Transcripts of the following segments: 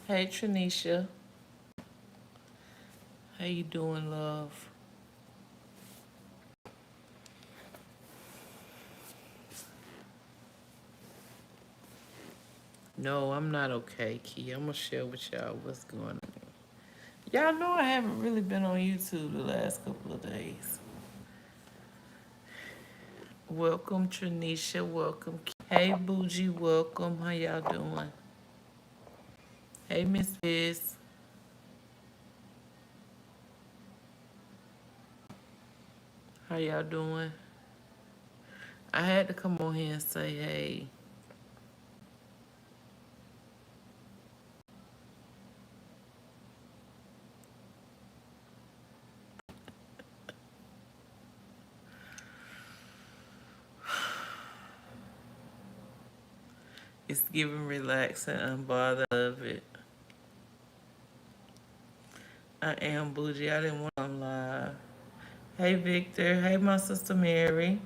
Hey Tranisha, how you doing, love? No, I'm not okay, Key. I'm gonna share with y'all what's going on. Y'all know I haven't really been on YouTube the last couple of days. Welcome, Tranisha. Welcome. Hey, Bougie. Welcome. How y'all doing? Hey, Miss Biz. How y'all doing? I had to come on here and say, hey, it's giving relax and unbothered. Love it. I am Bougie. I didn't want to come live. Hey, Victor. Hey, my sister Mary.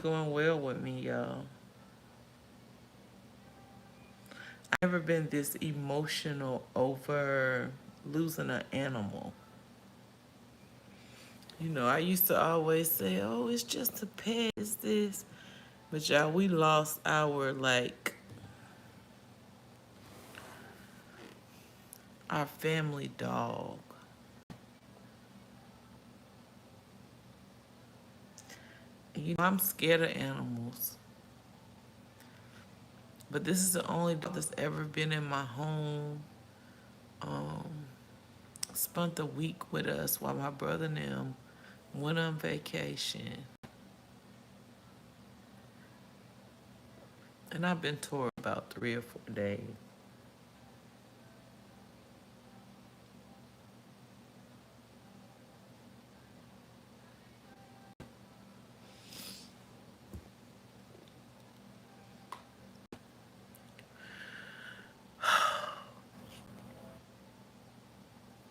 Going well with me, y'all. I've never been this emotional over losing an animal. You know, I used to always say, oh, it's just a pet, it's this. But y'all, we lost our family dog. You know, I'm scared of animals. But this is the only dog that's ever been in my home. Um, Spent a week with us while my brother and them went on vacation. And I've been touring about 3 or 4 days.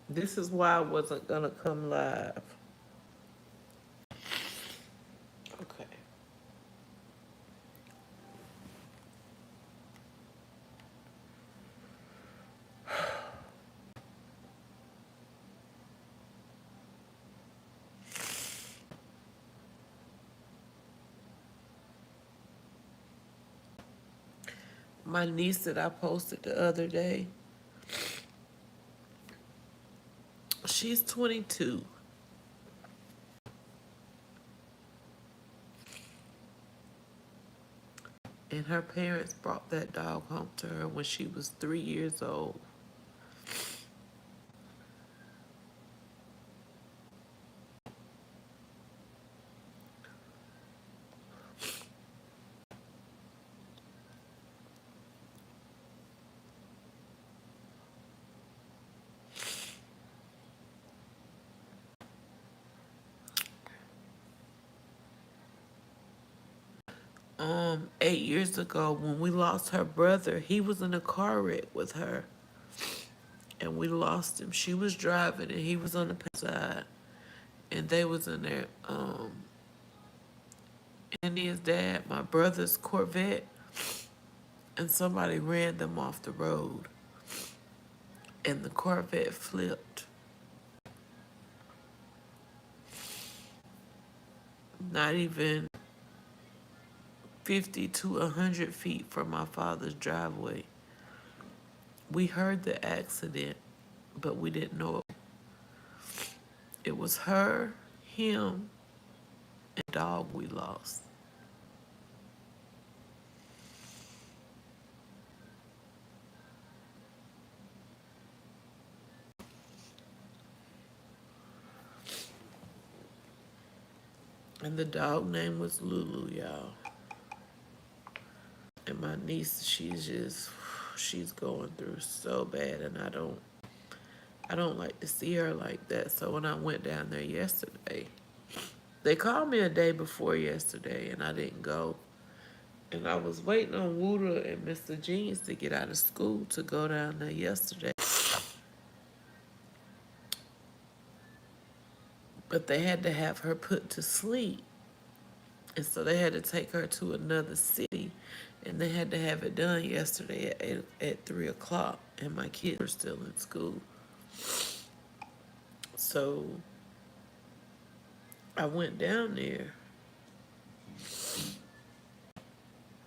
This is why I wasn't gonna come live. Okay. My niece that I posted the other day, she's 22. And her parents brought that dog home to her when she was 3 years old. 8 years ago when we lost her brother, he was in a car wreck with her. And we lost him. She was driving and he was on the side. And they was in there, and his dad, my brother's Corvette, and somebody ran them off the road. And the Corvette flipped. Not even 50 to 100 feet from my father's driveway. We heard the accident, but we didn't know it. It was her, him, and the dog we lost. And the dog name was Lulu, y'all. And my niece, she's going through so bad, and I don't like to see her like that. So when I went down there yesterday, they called me a day before yesterday, and I didn't go. And I was waiting on Wooda and Mr. Genius to get out of school to go down there yesterday. But they had to have her put to sleep. And so they had to take her to another city, and they had to have it done yesterday at 3 o'clock, and my kids were still in school. So I went down there,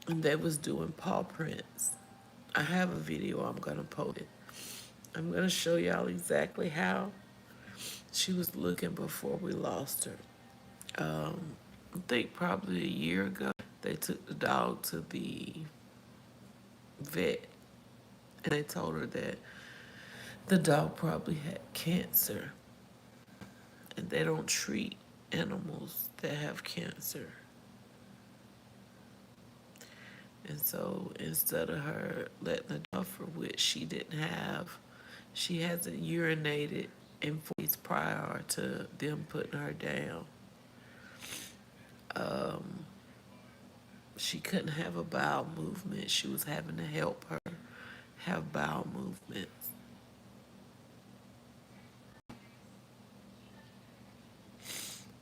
and they was doing paw prints. I have a video, I'm going to post it. I'm going to show y'all exactly how she was looking before we lost her. I think probably a year ago, they took the dog to the vet, and they told her that the dog probably had cancer, and they don't treat animals that have cancer. And so instead of her letting the dog for which she didn't have, she hasn't urinated in 4 days prior to them putting her down. She couldn't have a bowel movement. She was having to help her have bowel movements.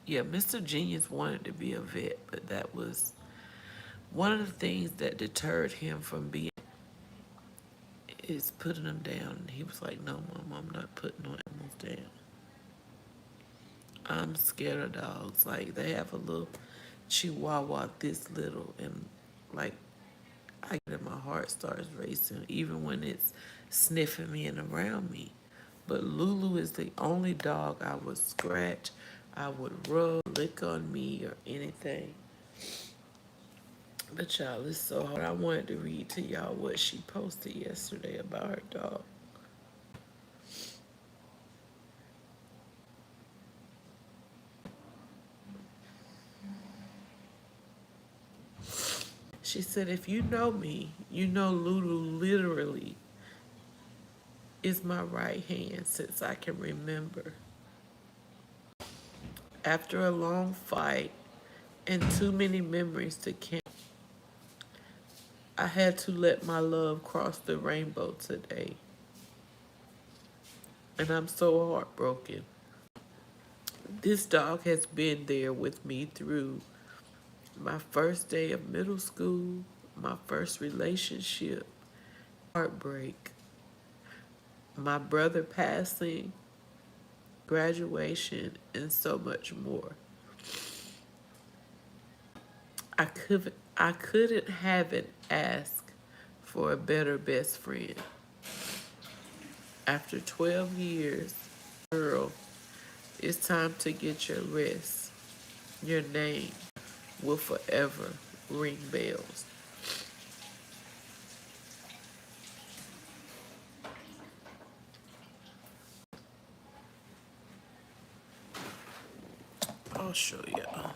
Yeah, Mr. Genius wanted to be a vet, but that was one of the things that deterred him from being is putting them down. He was like, no, Mom, I'm not putting no animals down. I'm scared of dogs. Like, they have a little chihuahua this little, and like, I get it, my heart starts racing, even when it's sniffing me and around me. But Lulu is the only dog I would scratch, I would rub, lick on me, or anything. But y'all, it's so hard. I wanted to read to y'all what she posted yesterday about her dog. She said, if you know me, you know Lulu literally is my right hand since I can remember. After a long fight and too many memories to count, I had to let my love cross the rainbow today. And I'm so heartbroken. This dog has been there with me through my first day of middle school, my first relationship, heartbreak, my brother passing, graduation, and so much more. I couldn't have it asked for a better best friend. After 12 years, girl, it's time to get your rest. Your name will forever ring bells. I'll show y'all.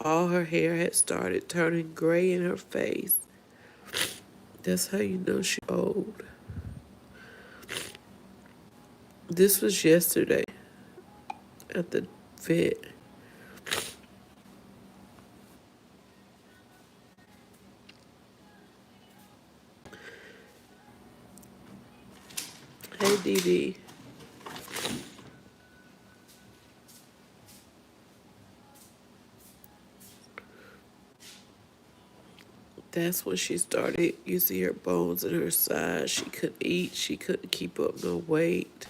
All her hair had started turning gray in her face. That's how you know she's old. This was yesterday at the vet. Hey, Dee Dee. That's when she started. You see her bones in her side. She couldn't eat. She couldn't keep up no weight.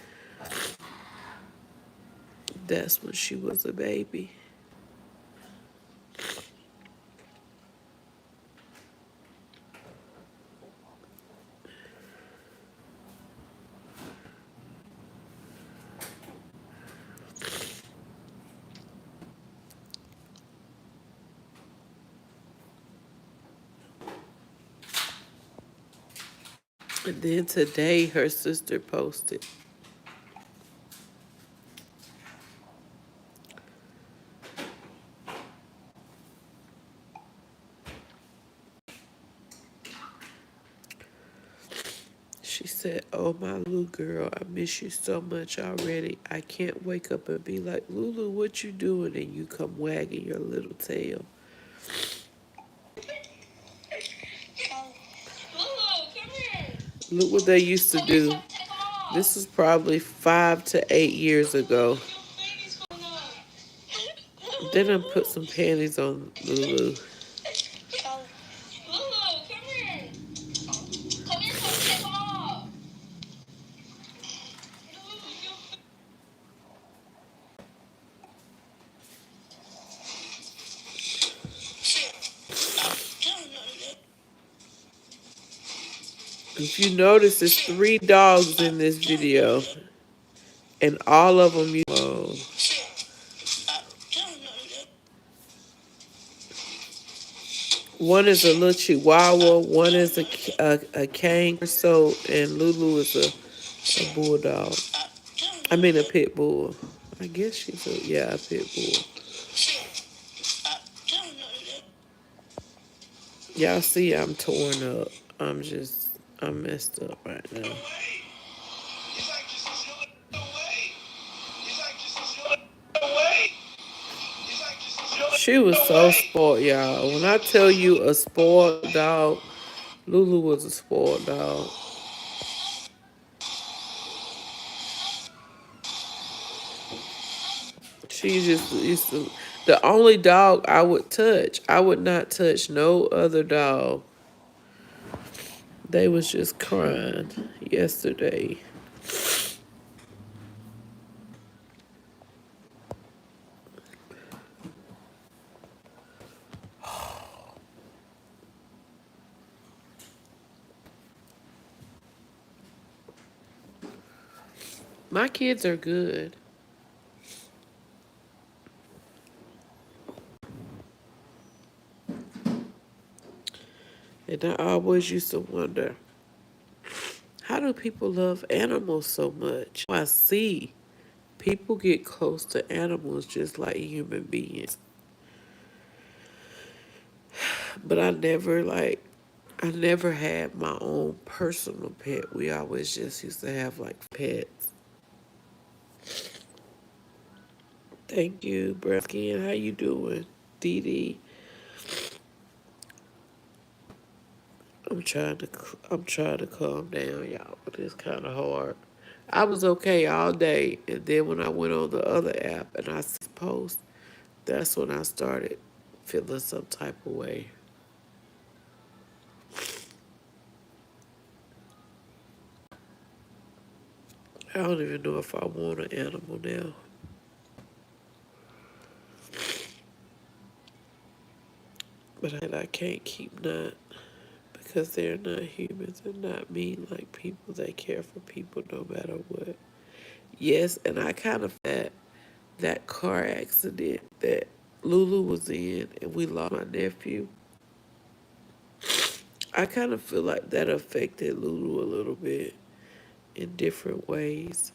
That's when she was a baby. And then today, her sister posted. She said, oh, my little girl, I miss you so much already. I can't wake up and be like, Lulu, what you doing? And you come wagging your little tail. Look what they used to do. This was probably 5 to 8 years ago. They done put some panties on Lulu. If you notice, there's 3 dogs in this video, and all of them use. Oh. One is a little chihuahua, one is a cane, so, and Lulu is a bulldog. I mean a pit bull. I guess she's a pit bull. Y'all see I'm torn up. I'm messed up right now. She was so spoiled, y'all. When I tell you a spoiled dog, Lulu was a spoiled dog. She just used to. The only dog I would touch, I would not touch no other dog. They was just crying yesterday. My kids are good. And I always used to wonder, how do people love animals so much? I see people get close to animals just like human beings. But I never had my own personal pet. We always just used to have like pets. Thank you, Brown Skin. How you doing? Dee Dee. I'm trying to calm down, y'all, but it's kind of hard. I was okay all day, and then when I went on the other app and I post, that's when I started feeling some type of way. I don't even know if I want an animal now. But I can't keep not, because they're not humans and not mean like people. They care for people no matter what. Yes, and I kind of that car accident that Lulu was in and we lost my nephew. I kind of feel like that affected Lulu a little bit in different ways.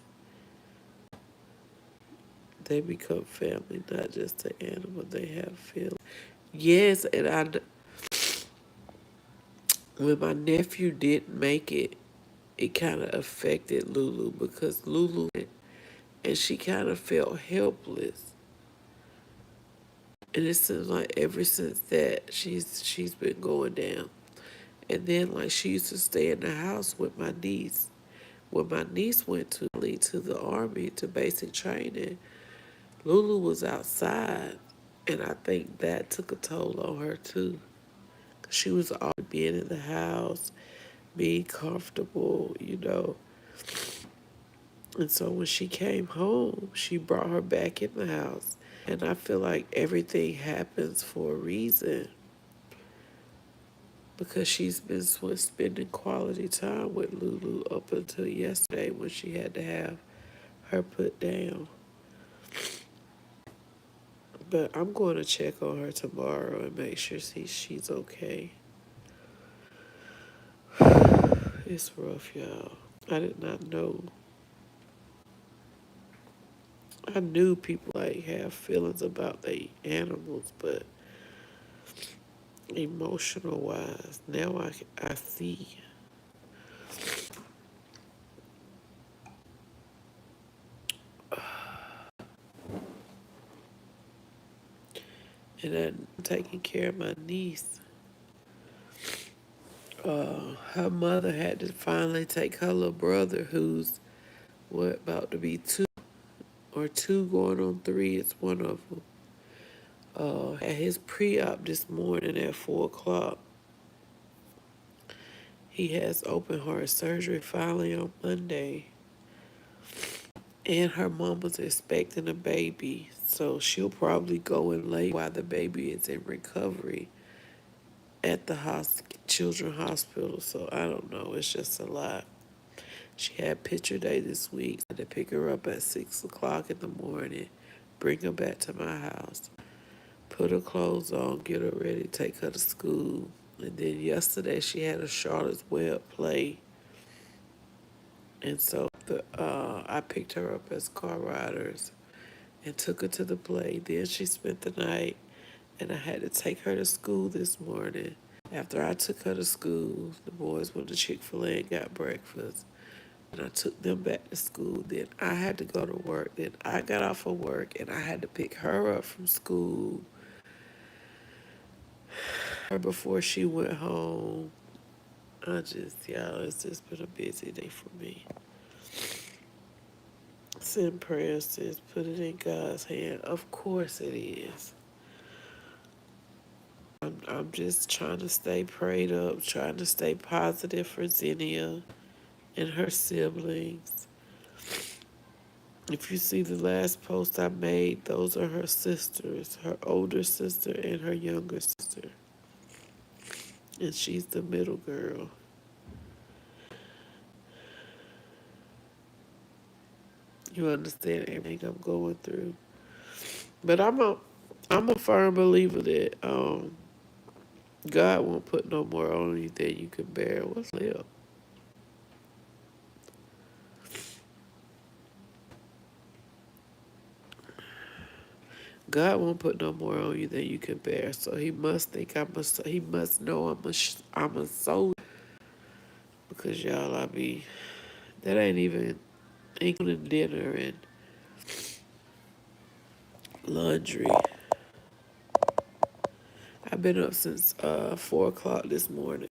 They become family, not just an animal. They have feelings. Yes, and when my nephew didn't make it, it kind of affected Lulu because Lulu, and she kind of felt helpless. And it seems like ever since that, she's been going down. And then like she used to stay in the house with my niece. When my niece went to the army to basic training, Lulu was outside, and I think that took a toll on her too. She was always being in the house, being comfortable, you know. And so when she came home, she brought her back in the house. And I feel like everything happens for a reason. Because she's been spending quality time with Lulu up until yesterday when she had to have her put down. But I'm going to check on her tomorrow and make sure she's okay. It's rough, y'all. I did not know. I knew people like have feelings about their animals, but emotional wise, now I see. And I'm taking care of my niece. Her mother had to finally take her little brother, who's about to be two going on three. It's one of them. At his pre-op this morning at 4 o'clock. He has open heart surgery finally on Monday. And her mama's expecting a baby, so she'll probably go in late while the baby is in recovery at the children's hospital. So I don't know. It's just a lot. She had picture day this week. I had to pick her up at 6 o'clock in the morning, bring her back to my house, put her clothes on, get her ready, take her to school. And then yesterday she had a Charlotte's Web play. And so I picked her up as car riders and took her to the play. Then she spent the night, and I had to take her to school this morning. After I took her to school, the boys went to Chick-fil-A and got breakfast. And I took them back to school. Then I had to go to work. Then I got off of work, and I had to pick her up from school before she went home. It's just been a busy day for me. Send prayers, sis. Put it in God's hand. Of course it is. I'm just trying to stay prayed up, trying to stay positive for Xenia and her siblings. If you see the last post I made, those are her sisters, her older sister and her younger sister. And she's the middle girl. You understand everything I'm going through. But I'm a firm believer that God won't put no more on you than you can bear. What's left? God won't put no more on you than you can bear. So he must think he must know I'm a soldier. Because y'all, that ain't even including dinner and laundry. I've been up since 4 o'clock this morning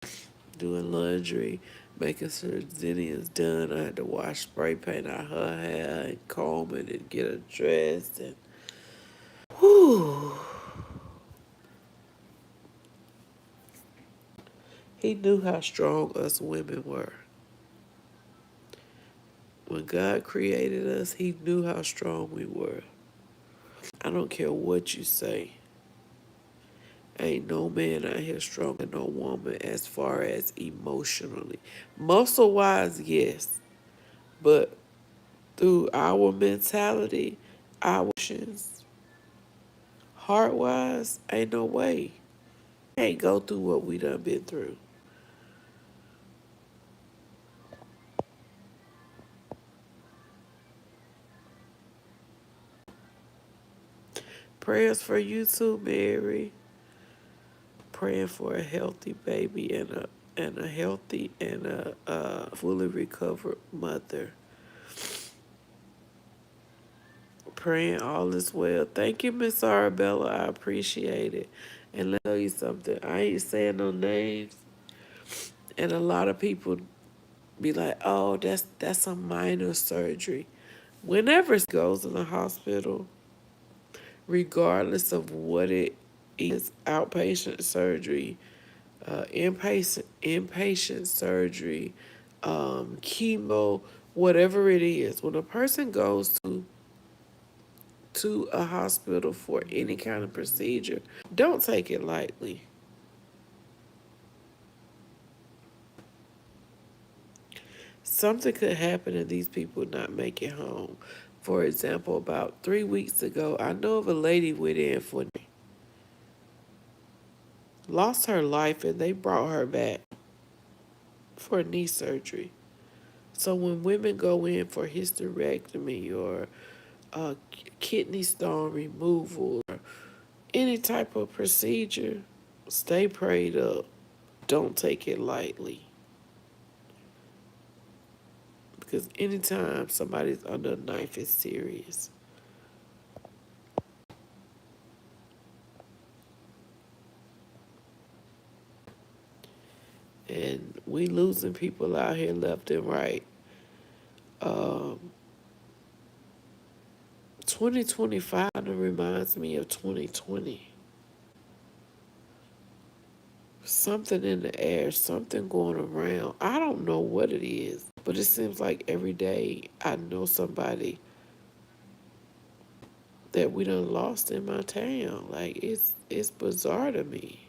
doing laundry, making sure Xenia's done. I had to wash spray paint out her hair and comb it and get her dressed. And whew. He knew how strong us women were. When God created us, he knew how strong we were. I don't care what you say. Ain't no man out here stronger than no woman as far as emotionally. Muscle-wise, yes. But through our mentality, our actions, heart-wise, ain't no way. Can't go through what we done been through. Prayers for you too, Mary. Praying for a healthy baby and a healthy and a fully recovered mother. Praying all is well. Thank you, Miss Arabella. I appreciate it. And let me tell you something. I ain't saying no names. And a lot of people be like, oh, that's a minor surgery. Whenever it goes in the hospital, regardless of what it is, outpatient surgery, inpatient surgery, chemo, whatever it is, when a person goes to a hospital for any kind of procedure, don't take it lightly. Something could happen and these people not make it home. For example, about 3 weeks ago, I know of a lady went in for lost her life and they brought her back for knee surgery. So when women go in for hysterectomy or kidney stone removal or any type of procedure, stay prayed up. Don't take it lightly. Because anytime somebody's under a knife, it's serious. And we losing people out here left and right. Um, 2025 reminds me of 2020. Something in the air, something going around. I don't know what it is, but it seems like every day I know somebody that we done lost in my town. Like it's bizarre to me.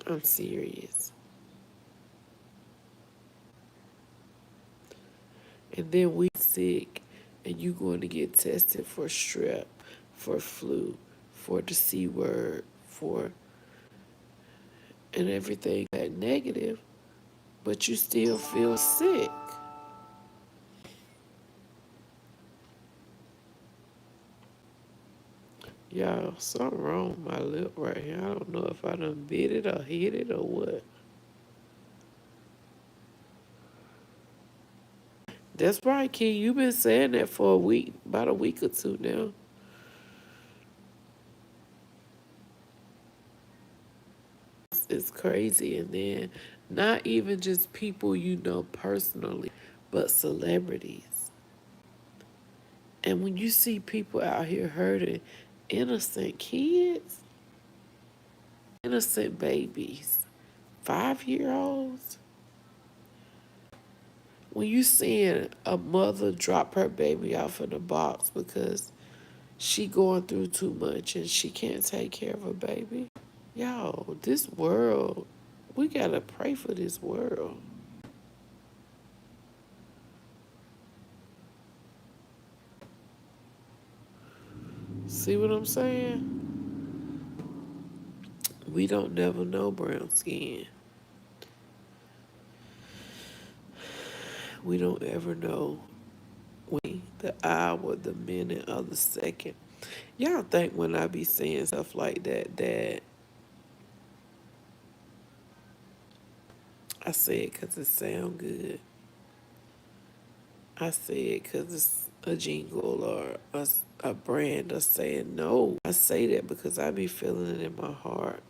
I'm serious. And then we sick and you going to get tested for strep, for flu, for the C word, for and everything that negative, but you still feel sick. Y'all, something wrong with my lip right here. I don't know if I done bit it or hit it or what. That's right, Key. You been saying that for a week, about a week or two now. It's crazy. And then not even just people you know personally, but celebrities. And when you see people out here hurting innocent kids, innocent babies, 5-year-olds, when you seeing a mother drop her baby off in a box because she going through too much and she can't take care of her baby. Yo, this world, we gotta pray for this world. See what I'm saying? We don't never know brown skin. We don't ever know when the hour, the minute, or the second. Y'all think when I be saying stuff like that, that I say it because it sound good. I say it because it's a jingle or a brand or saying no. I say that because I be feeling it in my heart.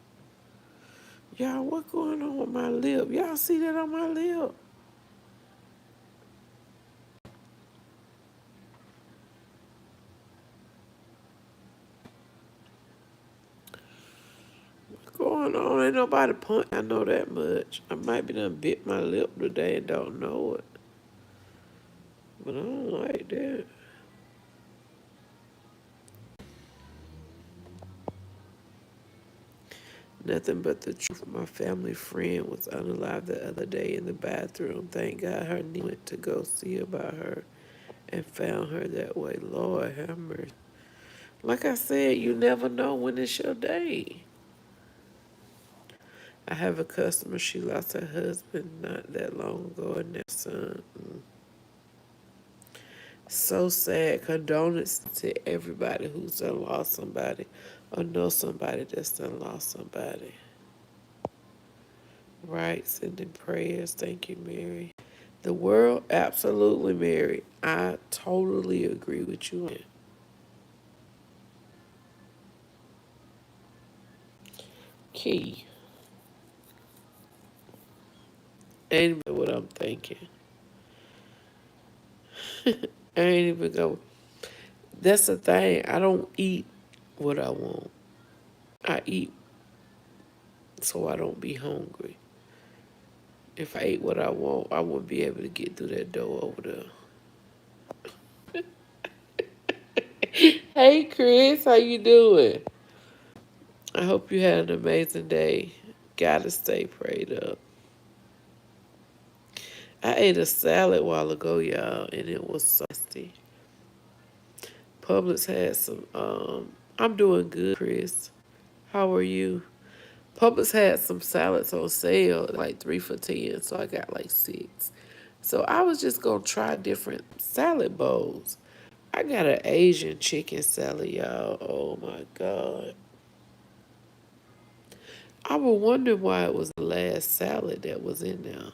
Y'all, what going on with my lip? Y'all see that on my lip? What's going on? Ain't nobody punch. I know that much. I might be done bit my lip today and don't know it. But I don't like that. Nothing but the truth. My family friend was unalive the other day in the bathroom. Thank God her niece went to go see about her and found her that way. Lord have mercy. Like I said, you never know when it's your day. I have a customer, she lost her husband not that long ago and their son. So sad. Condolences to everybody who's done lost somebody or know somebody that's done lost somebody. Right, sending prayers. Thank you, Mary. The world, absolutely, Mary. I totally agree with you. Key. Ain't even what I'm thinking. I ain't even go. That's the thing. I don't eat what I want. I eat so I don't be hungry. If I ate what I want, I wouldn't be able to get through that door over there. Hey, Chris, how you doing? I hope you had an amazing day. Gotta stay prayed up. I ate a salad a while ago, y'all, and it was so tasty. Publix had some, I'm doing good, Chris. How are you? Publix had some salads on sale, like 3 for 10, so I got like 6. So I was just gonna try different salad bowls. I got an Asian chicken salad, y'all. Oh my God. I was wondering why it was the last salad that was in there.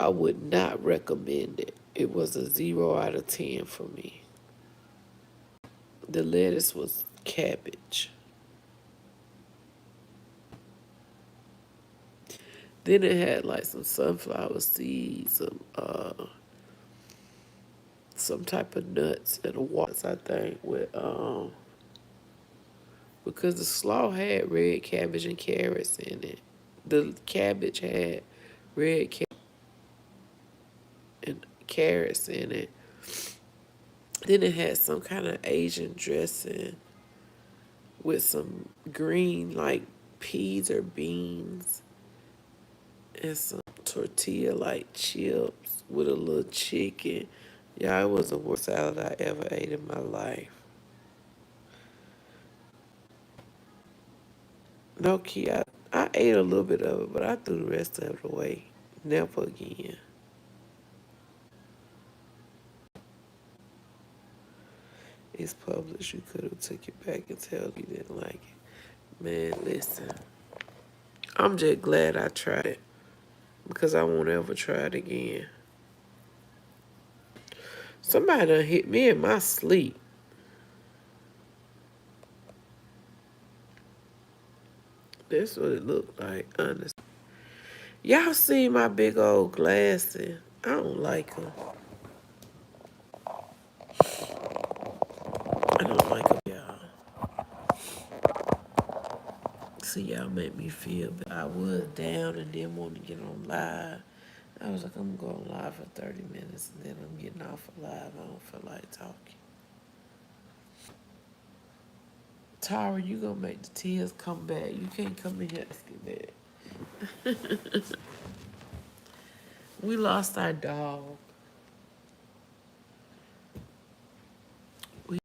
I would not recommend it. It was a 0 out of 10 for me. The lettuce was cabbage. Then it had like some sunflower seeds, some type of nuts and a walnuts, I think, with because the slaw had red cabbage and carrots in it. The cabbage had red and carrots in it. Then it had some kind of Asian dressing with some green like peas or beans and some tortilla like chips with a little chicken. Yeah, it was the worst salad I ever ate in my life. No key, I ate a little bit of it, but I threw the rest of it away. Never again. It's published. You could have took it back and tell you didn't like it. Man, listen. I'm just glad I tried it because I won't ever try it again. Somebody done hit me in my sleep. That's what it looked like, honestly. Y'all see my big old glasses? I don't like them. I don't like them, y'all. See, y'all make me feel bad. I was down and didn't want to get on live. I was like, I'm going live for 30 minutes and then I'm getting off of live. I don't feel like talking. Tara, you gonna make the tears come back. You can't come in here asking that. We lost our dog.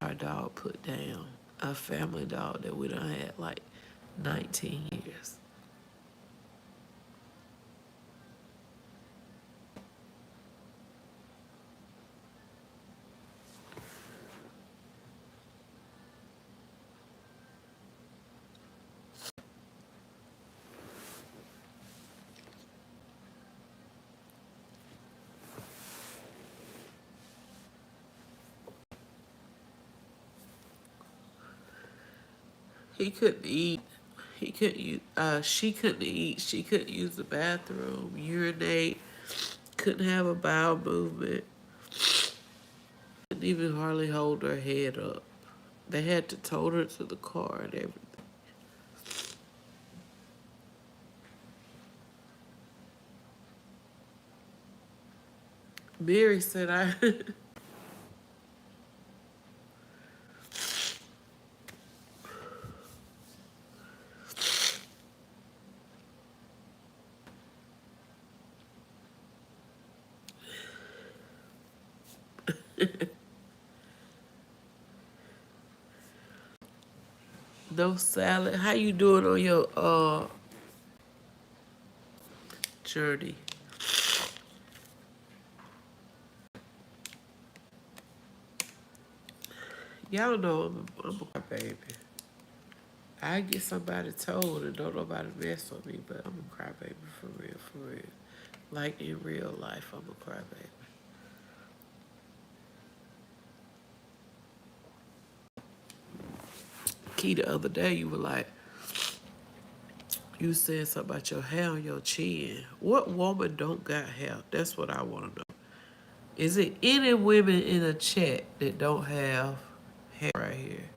Our dog put down. A family dog that we done had like 19 years. He couldn't eat. He couldn't use, she couldn't eat. She couldn't use the bathroom, urinate, couldn't have a bowel movement, couldn't even hardly hold her head up. They had to tow her to the car and everything. Mary said, no salad. How you doing on your journey? Y'all know I'm a crybaby. I get somebody told and don't nobody mess with me, but I'm a crybaby for real, for real. Like in real life, I'm a crybaby. Key, the other day you were like, you said something about your hair on your chin. What woman don't got hair? That's what I want to know. Is it any women in a chat that don't have hair right here?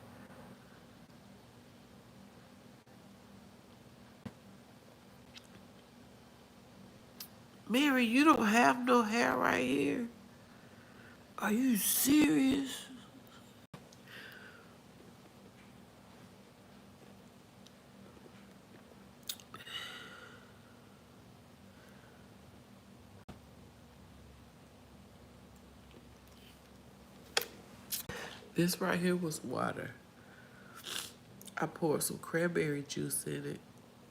Mary, you don't have no hair right here? Are you serious? This right here was water. I poured some cranberry juice in it,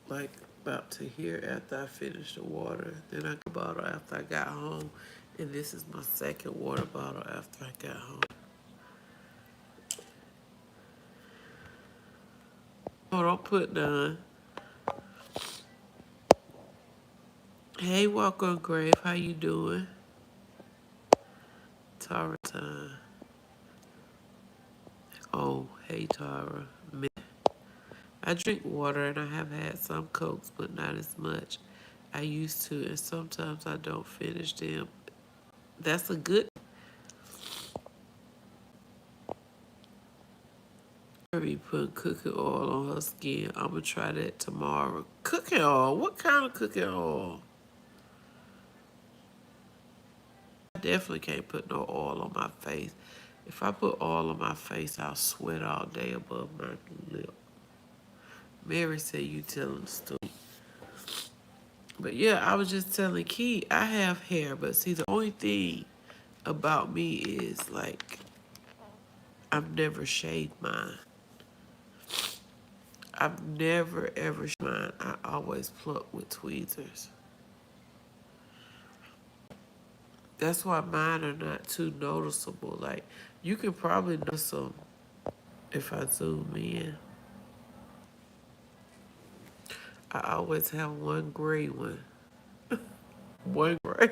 like about to here after I finished the water. Then I got a bottle after I got home. And this is my second water bottle after I got home. Oh, don't put none. Hey, welcome, Grave. How you doing? Tara time. Oh, hey Tara. I drink water and I have had some Cokes, but not as much. I used to, and sometimes I don't finish them. That's a good. Be putting cooking oil on her skin. I'm gonna try that tomorrow. Cooking oil? What kind of cooking oil? I definitely can't put no oil on my face. If I put oil on my face, I'll sweat all day above my lip. Mary said you telling the story. But yeah, I was just telling Key, I have hair, but see, the only thing about me is like I've never shaved mine. I've never ever shaved mine. I always pluck with tweezers. That's why mine are not too noticeable. Like you can probably notice them if I zoom in. I always have one gray one. One gray.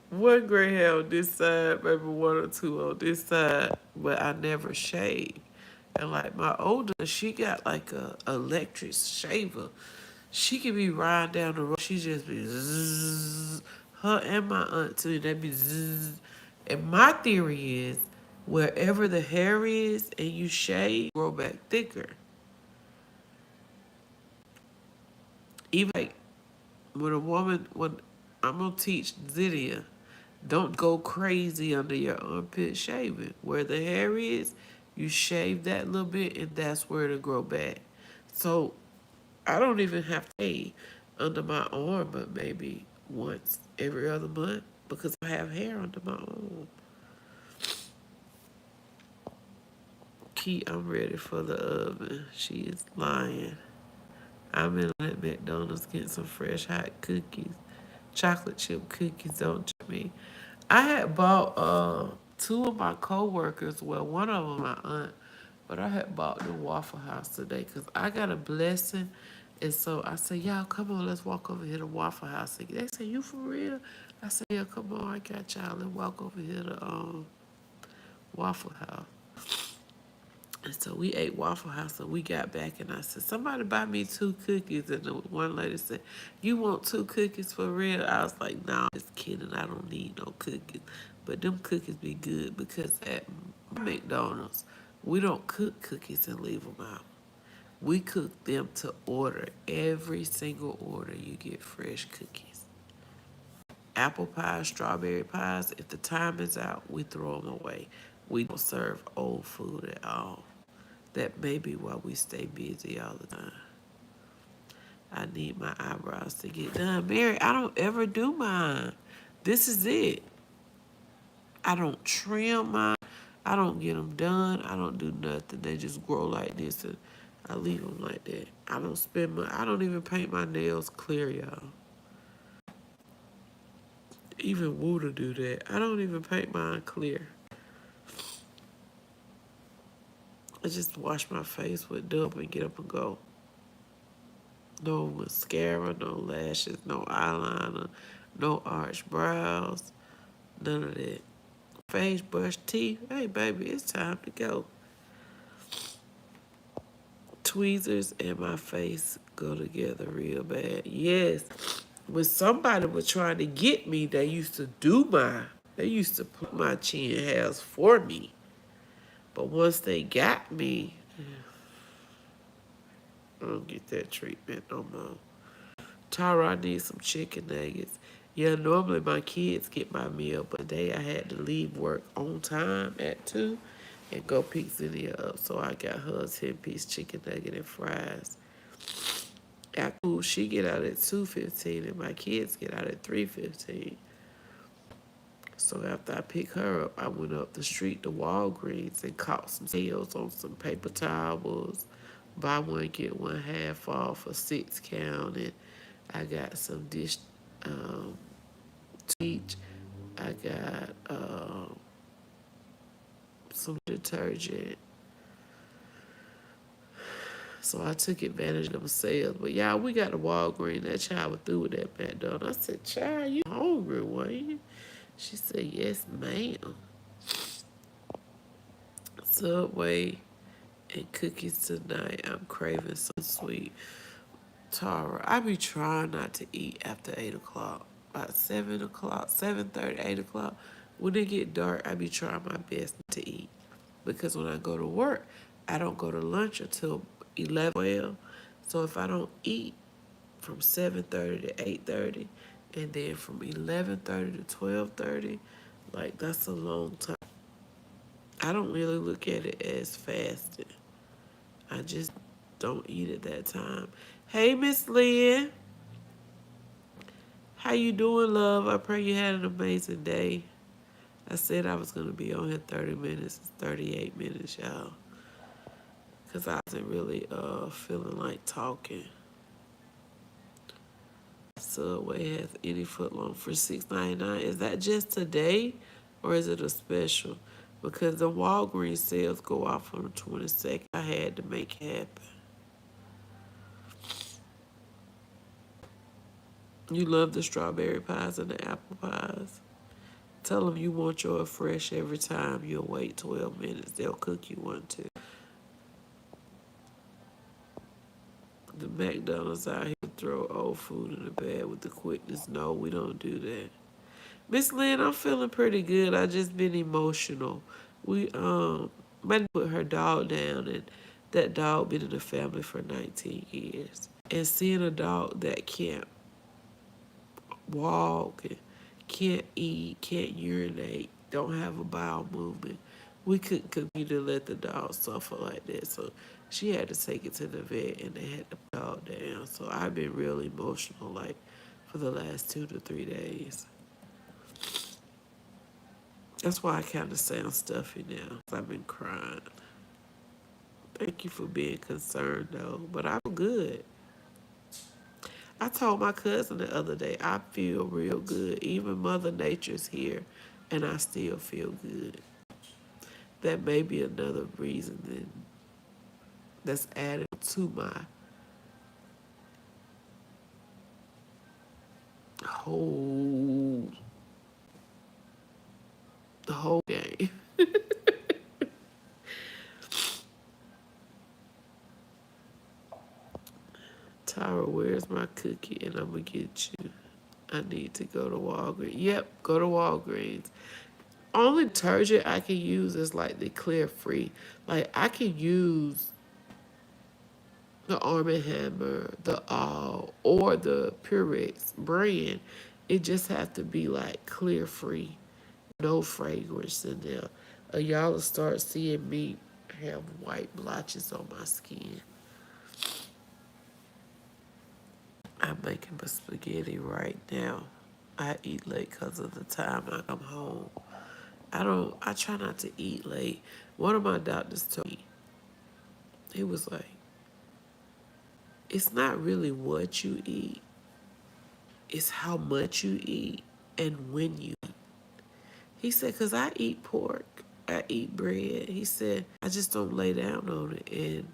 One gray hair on this side, maybe one or two on this side, but I never shave. And like my older, she got like a electric shaver. She could be riding down the road. She just be zzz. Her and my aunt too. They be zzz. And my theory is, wherever the hair is and you shave, grow back thicker. Even like when I'm gonna teach Zydia, don't go crazy under your armpit shaving. Where the hair is, you shave that little bit, and that's where it'll grow back. So I don't even have to shave under my arm, but maybe once every other month because I have hair under my arm. Key, I'm ready for the oven. She is lying. I'm in at McDonald's getting some fresh hot cookies. Chocolate chip cookies, don't you me? I had bought two of my coworkers, well, one of them my aunt, but I had bought the Waffle House today because I got a blessing. And so I said, y'all, come on, let's walk over here to Waffle House. They said, you for real? I said, yeah, come on, I got y'all. Let's walk over here to Waffle House. And so we ate Waffle House and we got back and I said, somebody buy me 2 cookies. And the one lady said, you want 2 cookies for real? I was like, no, I'm just kidding. I don't need no cookies. But them cookies be good because at McDonald's, we don't cook cookies and leave them out. We cook them to order. Every single order you get fresh cookies. Apple pies, strawberry pies, if the time is out, we throw them away. We don't serve old food at all. That may be why we stay busy all the time. I need my eyebrows to get done. Mary, I don't ever do mine. This is it. I don't trim mine. I don't get them done. I don't do nothing. They just grow like this and I leave them like that. I don't even paint my nails clear, y'all. Even Woo do that. I don't even paint mine clear. I just wash my face with Dub and get up and go. No mascara, no lashes, no eyeliner, no arched brows, none of that. Face, brush, teeth. Hey, baby, it's time to go. Tweezers and my face go together real bad. Yes. When somebody was trying to get me, they used to they used to put my chin hairs for me. But once they got me, I don't get that treatment no more. Tara, I need some chicken nuggets. Yeah, normally my kids get my meal, but today I had to leave work on time at 2 and go pick Zinnia up. So I got her a 10-piece chicken nugget and fries. After she get out at 2:15 and my kids get out at 3:15. So after I picked her up, I went up the street to Walgreens and caught some sales on some paper towels. Buy one, get one half off for 6 count. And I got some dish bleach. I got some detergent. So I took advantage of the sales. But y'all, we got the Walgreens. That child was through with that McDonald's. I said, child, you hungry, weren't you? She said, yes, ma'am. Subway and cookies tonight. I'm craving something sweet. Tara, I be trying not to eat after 8 o'clock. About 7 o'clock, 7:30, 8 o'clock. When it get dark, I be trying my best to eat. Because when I go to work, I don't go to lunch until 11, 12. So if I don't eat from 7:30 to 8:30, and then from 11:30 to 12:30, like that's a long time. I don't really look at it as fasting. I just don't eat at that time. Hey, Miss Lynn. How you doing, love? I pray you had an amazing day. I said I was going to be on here 30 minutes. It's 38 minutes, y'all. Because I wasn't really feeling like talking. Subway has any footlong for $6.99. Is that just today or is it a special? Because the Walgreens sales go off on the 22nd. I had to make it happen. You love the strawberry pies and the apple pies. Tell them you want yours fresh every time. You'll wait 12 minutes. They'll cook you one too. The McDonald's out here throw old food in the bag with the quickness. No, we don't do that. Miss Lynn, I'm feeling pretty good. I just been emotional. We my put her dog down, and that dog been in the family for 19 years. And seeing a dog that can't walk and can't eat, can't urinate, don't have a bowel movement, we couldn't continue to let the dog suffer like that. So she had to take it to the vet, and they had to put the dog down. So I've been real emotional, like for the last 2 to 3 days. That's why I kind of sound stuffy now. I've been crying. Thank you for being concerned, though. But I'm good. I told my cousin the other day, I feel real good. Even Mother Nature's here, and I still feel good. That may be another reason that's added to my whole the whole game. Tyra, where's my cookie? And I'm going to get you. I need to go to Walgreens. Yep, go to Walgreens. Only detergent I can use is like the Clear Free. Like I can use the Arm& Hammer, the All, or the Purex brand. It just has to be like Clear Free. No fragrance in there. Y'all will start seeing me have white blotches on my skin. I'm making my spaghetti right now. I eat late because of the time I come home. I try not to eat late. One of my doctors told me, he was like, it's not really what you eat. It's how much you eat and when you eat. He said, because I eat pork. I eat bread. He said, I just don't lay down on it. And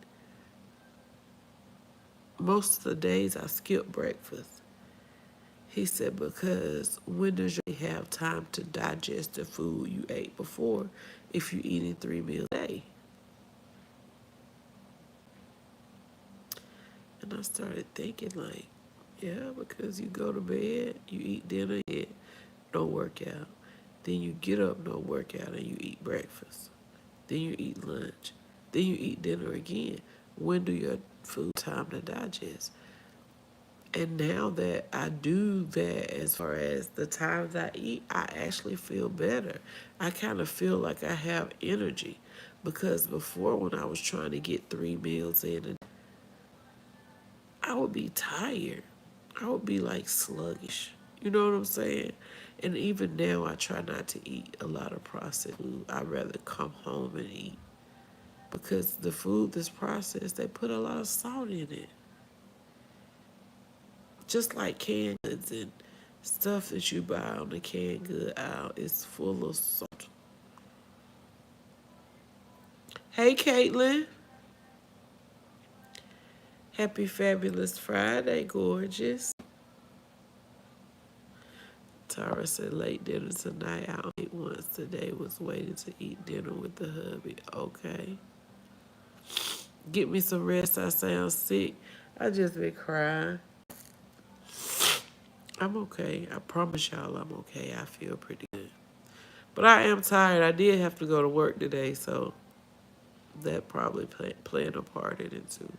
most of the days I skip breakfast. He said, because when does you have time to digest the food you ate before if you're eating 3 meals a day? And I started thinking like, yeah, because you go to bed, you eat dinner, don't work out. Then you get up, don't work out, and you eat breakfast. Then you eat lunch. Then you eat dinner again. When do your food time to digest? And now that I do that as far as the times I eat, I actually feel better. I kind of feel like I have energy. Because before when I was trying to get 3 meals in, I would be tired. I would be like sluggish. You know what I'm saying? And even now I try not to eat a lot of processed food. I'd rather come home and eat. Because the food that's processed, they put a lot of salt in it. Just like canned goods and stuff that you buy on the canned good aisle is full of salt. Hey, Caitlin. Happy Fabulous Friday, gorgeous. Tara said late dinner tonight. I ate once today. Was waiting to eat dinner with the hubby. Okay. Get me some rest. I sound sick. I just been crying. I'm okay. I promise y'all I'm okay. I feel pretty good. But I am tired. I did have to go to work today, so that probably playing a part in it too.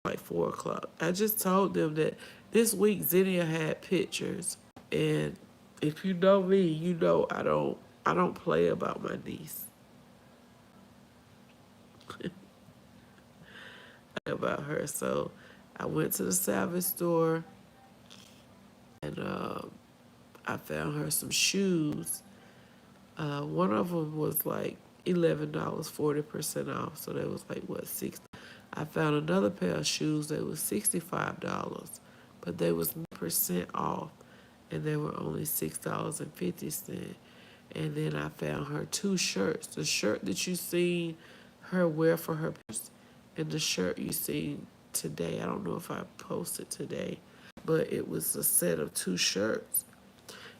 Like 4 o'clock. I just told them that this week Xenia had pictures, and if you know me, you know I don't play about my niece. About her. So I went to the salvage store and I found her some shoes. One of them was like $11, 40% off. So that was like what, 60. I found another pair of shoes that was $65, but they was percent off, and they were only $6.50. And then I found her 2 shirts. The shirt that you seen her wear for her pictures, and the shirt you seen today. I don't know if I posted today, but it was a set of 2 shirts,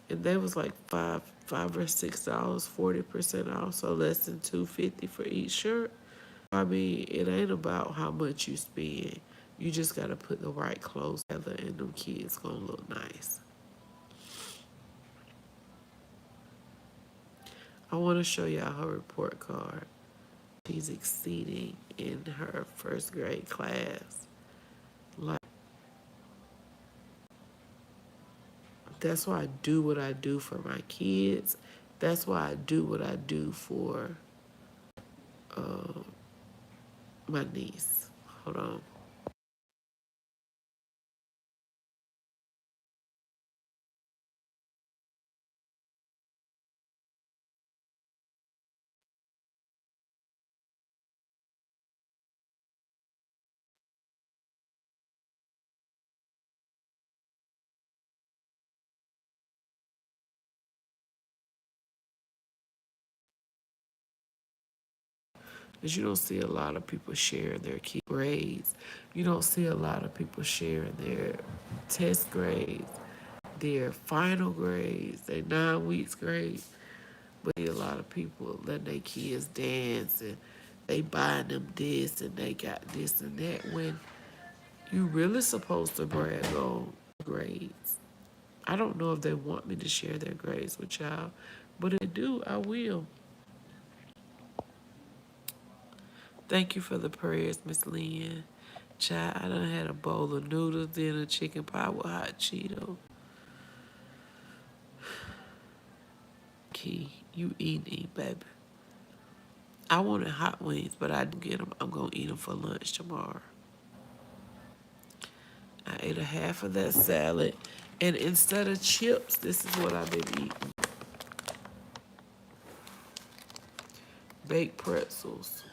and they was like five or $6, 40% off, so less than $2.50 for each shirt. I mean, it ain't about how much you spend. You just gotta put the right clothes together, and them kids gonna look nice. I want to show y'all her report card. She's exceeding in her first grade class. Like, that's why I do what I do for my kids. That's why I do what I do for uh, my niece. Hold on. Because you don't see a lot of people sharing their key grades. You don't see a lot of people sharing their test grades, their final grades, their 9 weeks grades. But a lot of people letting their kids dance and they buying them this and they got this and that when you really supposed to brag on grades. I don't know if they want me to share their grades with y'all, but if they do, I will. Thank you for the prayers, Miss Lynn. Child, I done had a bowl of noodles, then a chicken pie with hot Cheeto. Key, you eat, baby. I wanted hot wings, but I didn't get them. I'm going to eat them for lunch tomorrow. I ate a half of that salad, and instead of chips, this is what I've been eating. Baked pretzels.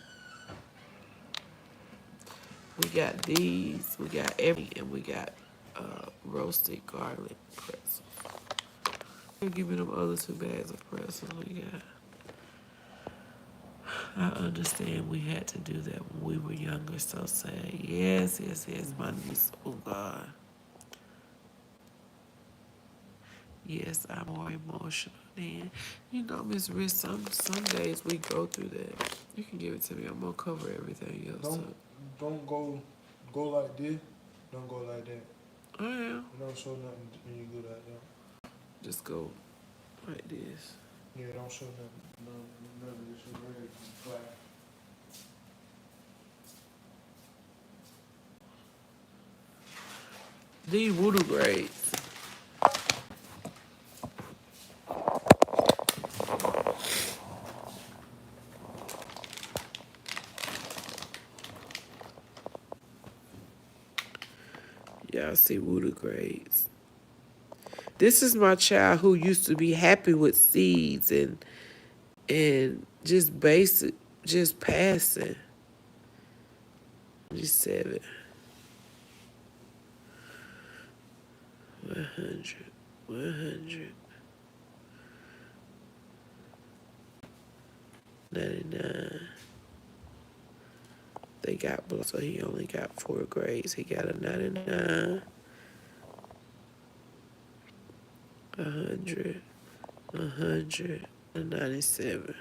We got these, we got everything, and we got roasted garlic pretzels. Give me them other 2 bags of pretzels we got. I understand we had to do that when we were younger, so sad. Yes, my niece. Oh, God. Yes, I'm more emotional than. You know, Miss Rich, some days we go through that. You can give it to me. I'm going to cover everything else up. Don't go like this. Don't go like that. I am. You don't show nothing when you go like that. Just go like this. Yeah, don't show nothing. None of this is ready to fly. These voodoo grades. Y'all see voodoo grades. This is my child who used to be happy with seeds and just basic, just passing. Just 7. 100. 100. 99. They got below, so he only got 4 grades. He got a 99. 100, 197.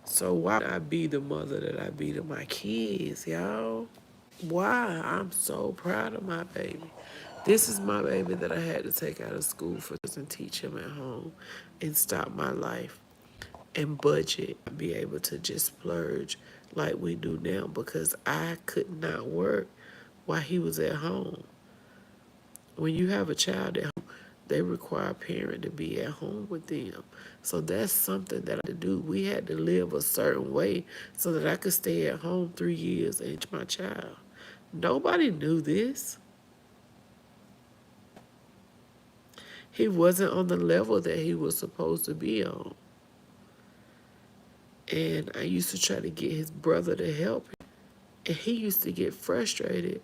So why would I be the mother that I be to my kids, y'all? Why? I'm so proud of my baby. This is my baby that I had to take out of school for and teach him at home and stop my life and budget, be able to just splurge like we do now because I could not work while he was at home. When you have a child at home, they require a parent to be at home with them. So that's something that I had to do. We had to live a certain way so that I could stay at home 3 years and teach my child. Nobody knew this. He wasn't on the level that he was supposed to be on. And I used to try to get his brother to help him. And he used to get frustrated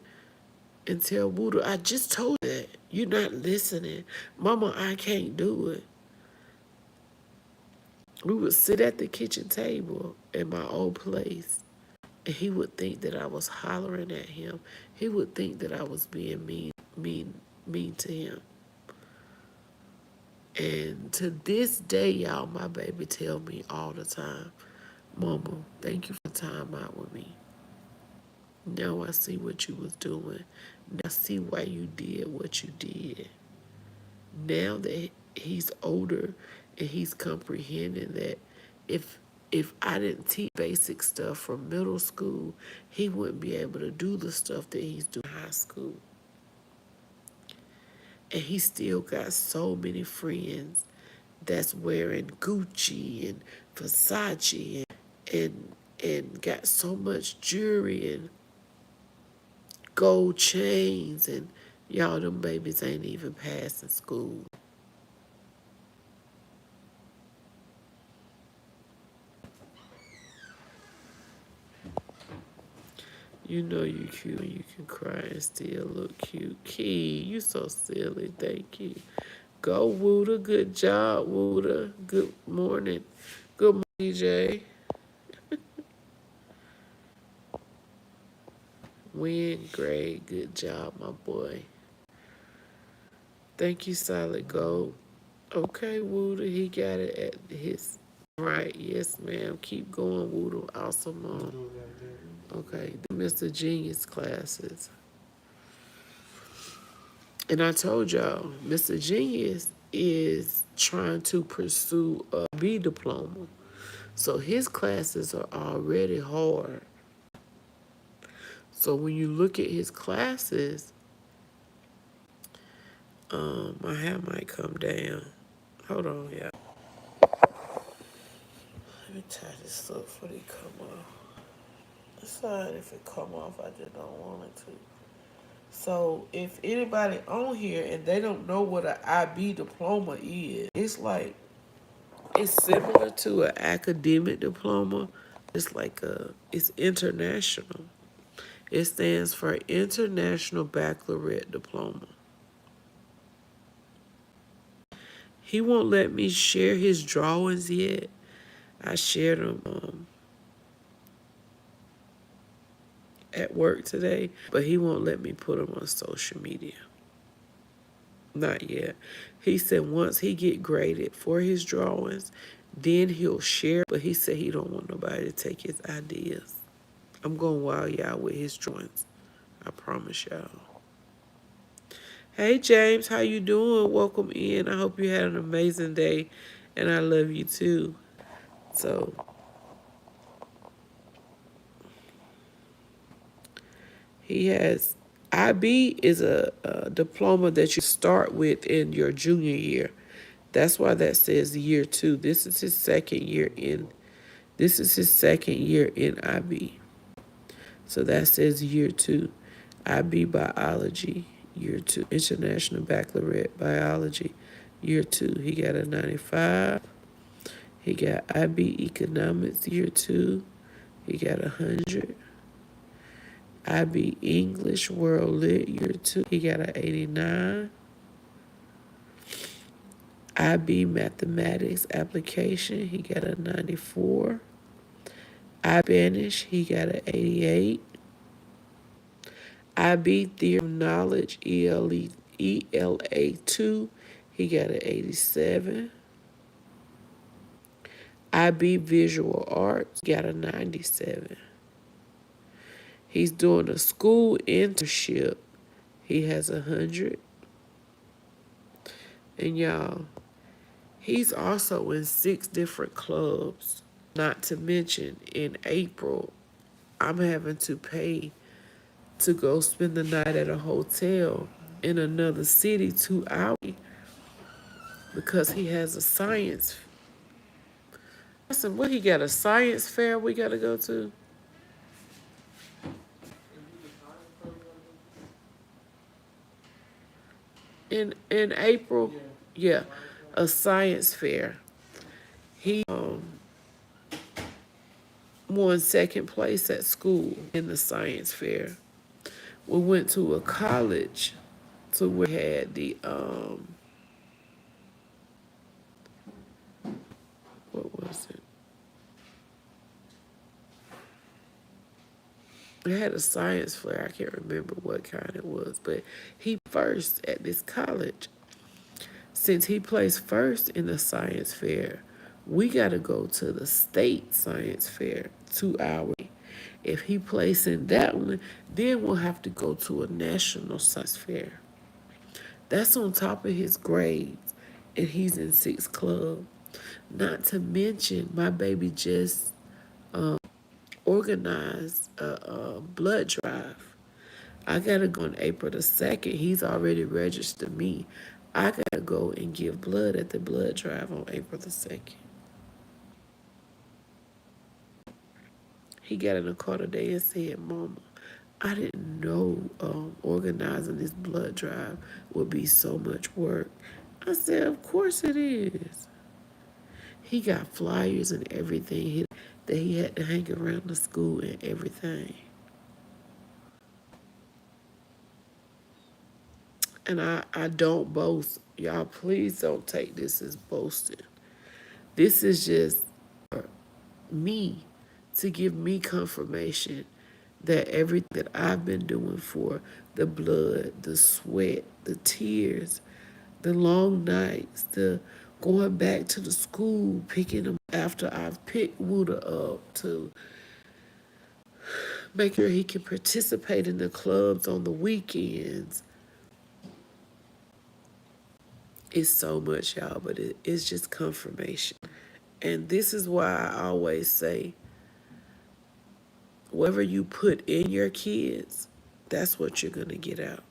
and tell Woodoo, I just told you that. You're not listening. Mama, I can't do it. We would sit at the kitchen table in my old place, and he would think that I was hollering at him. He would think that I was being mean to him. And to this day, y'all, my baby tell me all the time, Mama, thank you for the time out with me. Now I see what you was doing. Now I see why you did what you did. Now that he's older and he's comprehending that if I didn't teach basic stuff from middle school, he wouldn't be able to do the stuff that he's doing in high school. And he still got so many friends that's wearing Gucci and Versace and got so much jewelry and gold chains, and y'all, them babies ain't even passing school. You know you cute and you can cry and still look cute. Key, you so silly. Thank you. Go, Wooda. Good job, Wooda. Good morning. Good morning, Jay. Win, great. Good job, my boy. Thank you, Solid Gold. Okay, Wooda. He got it at his right. Yes, ma'am. Keep going, Wooda. Awesome, mom. Do it like that. Okay, the Mr. Genius classes. And I told y'all, Mr. Genius is trying to pursue a B diploma. So his classes are already hard. So when you look at his classes, my hair might come down. Hold on, y'all. Let me tie this up before they come off. It's alright if it come off, I just don't want it to. So if anybody on here and they don't know what an IB diploma is, it's similar to an academic diploma. It's international. It stands for International Baccalaureate Diploma. He won't let me share his drawings yet. I shared them at work today, but he won't let me put them on social media. Not yet. He said once he get graded for his drawings, then he'll share. But he said he don't want nobody to take his ideas. I'm going wild y'all with his drawings. I promise y'all. Hey James, how you doing? Welcome in. I hope you had an amazing day, and I love you too. So he has IB is a diploma that you start with in your junior year. That's why that says year 2. This is his second year in. This is his second year in IB. So that says year 2. IB Biology, year 2. International Baccalaureate Biology, year 2. He got a 95. He got IB Economics, year 2. He got 100. IB English World Lit, year 2. He got an 89. IB Mathematics Application, he got a 94. IB Spanish, he got an 88. IB Theory of Knowledge, ELA2, he got an 87. IB Visual Arts got a 97. He's doing a school internship. He has 100. And y'all, he's also in 6 different clubs. Not to mention, in April, I'm having to pay to go spend the night at a hotel in another city 2 hours because he has a science. Listen, what he got, a science fair we got to go to? In April, yeah, a science fair. He won second place at school in the science fair. We went to a college to where we had the what was it? It had a science fair. I can't remember what kind it was, but he first at this college. Since he placed first in the science fair, we got to go to the state science fair 2 hours. If he placed in that one, then we'll have to go to a national science fair. That's on top of his grades, and he's in 6 club. Not to mention, my baby just organized a blood drive. I gotta go on April the 2nd. He's already registered me. I gotta go and give blood at the blood drive on April the 2nd. He got in the car today and said, Mama, I didn't know organizing this blood drive would be so much work. I said, of course it is. He got flyers and everything that he had to hang around the school and everything. And I don't boast. Y'all, please don't take this as boasting. This is just me to give me confirmation that everything that I've been doing for the blood, the sweat, the tears, the long nights, the going back to the school, picking him after I've picked Wooda up to make sure he can participate in the clubs on the weekends. It's so much, y'all, but it's just confirmation. And this is why I always say, whatever you put in your kids, that's what you're going to get out.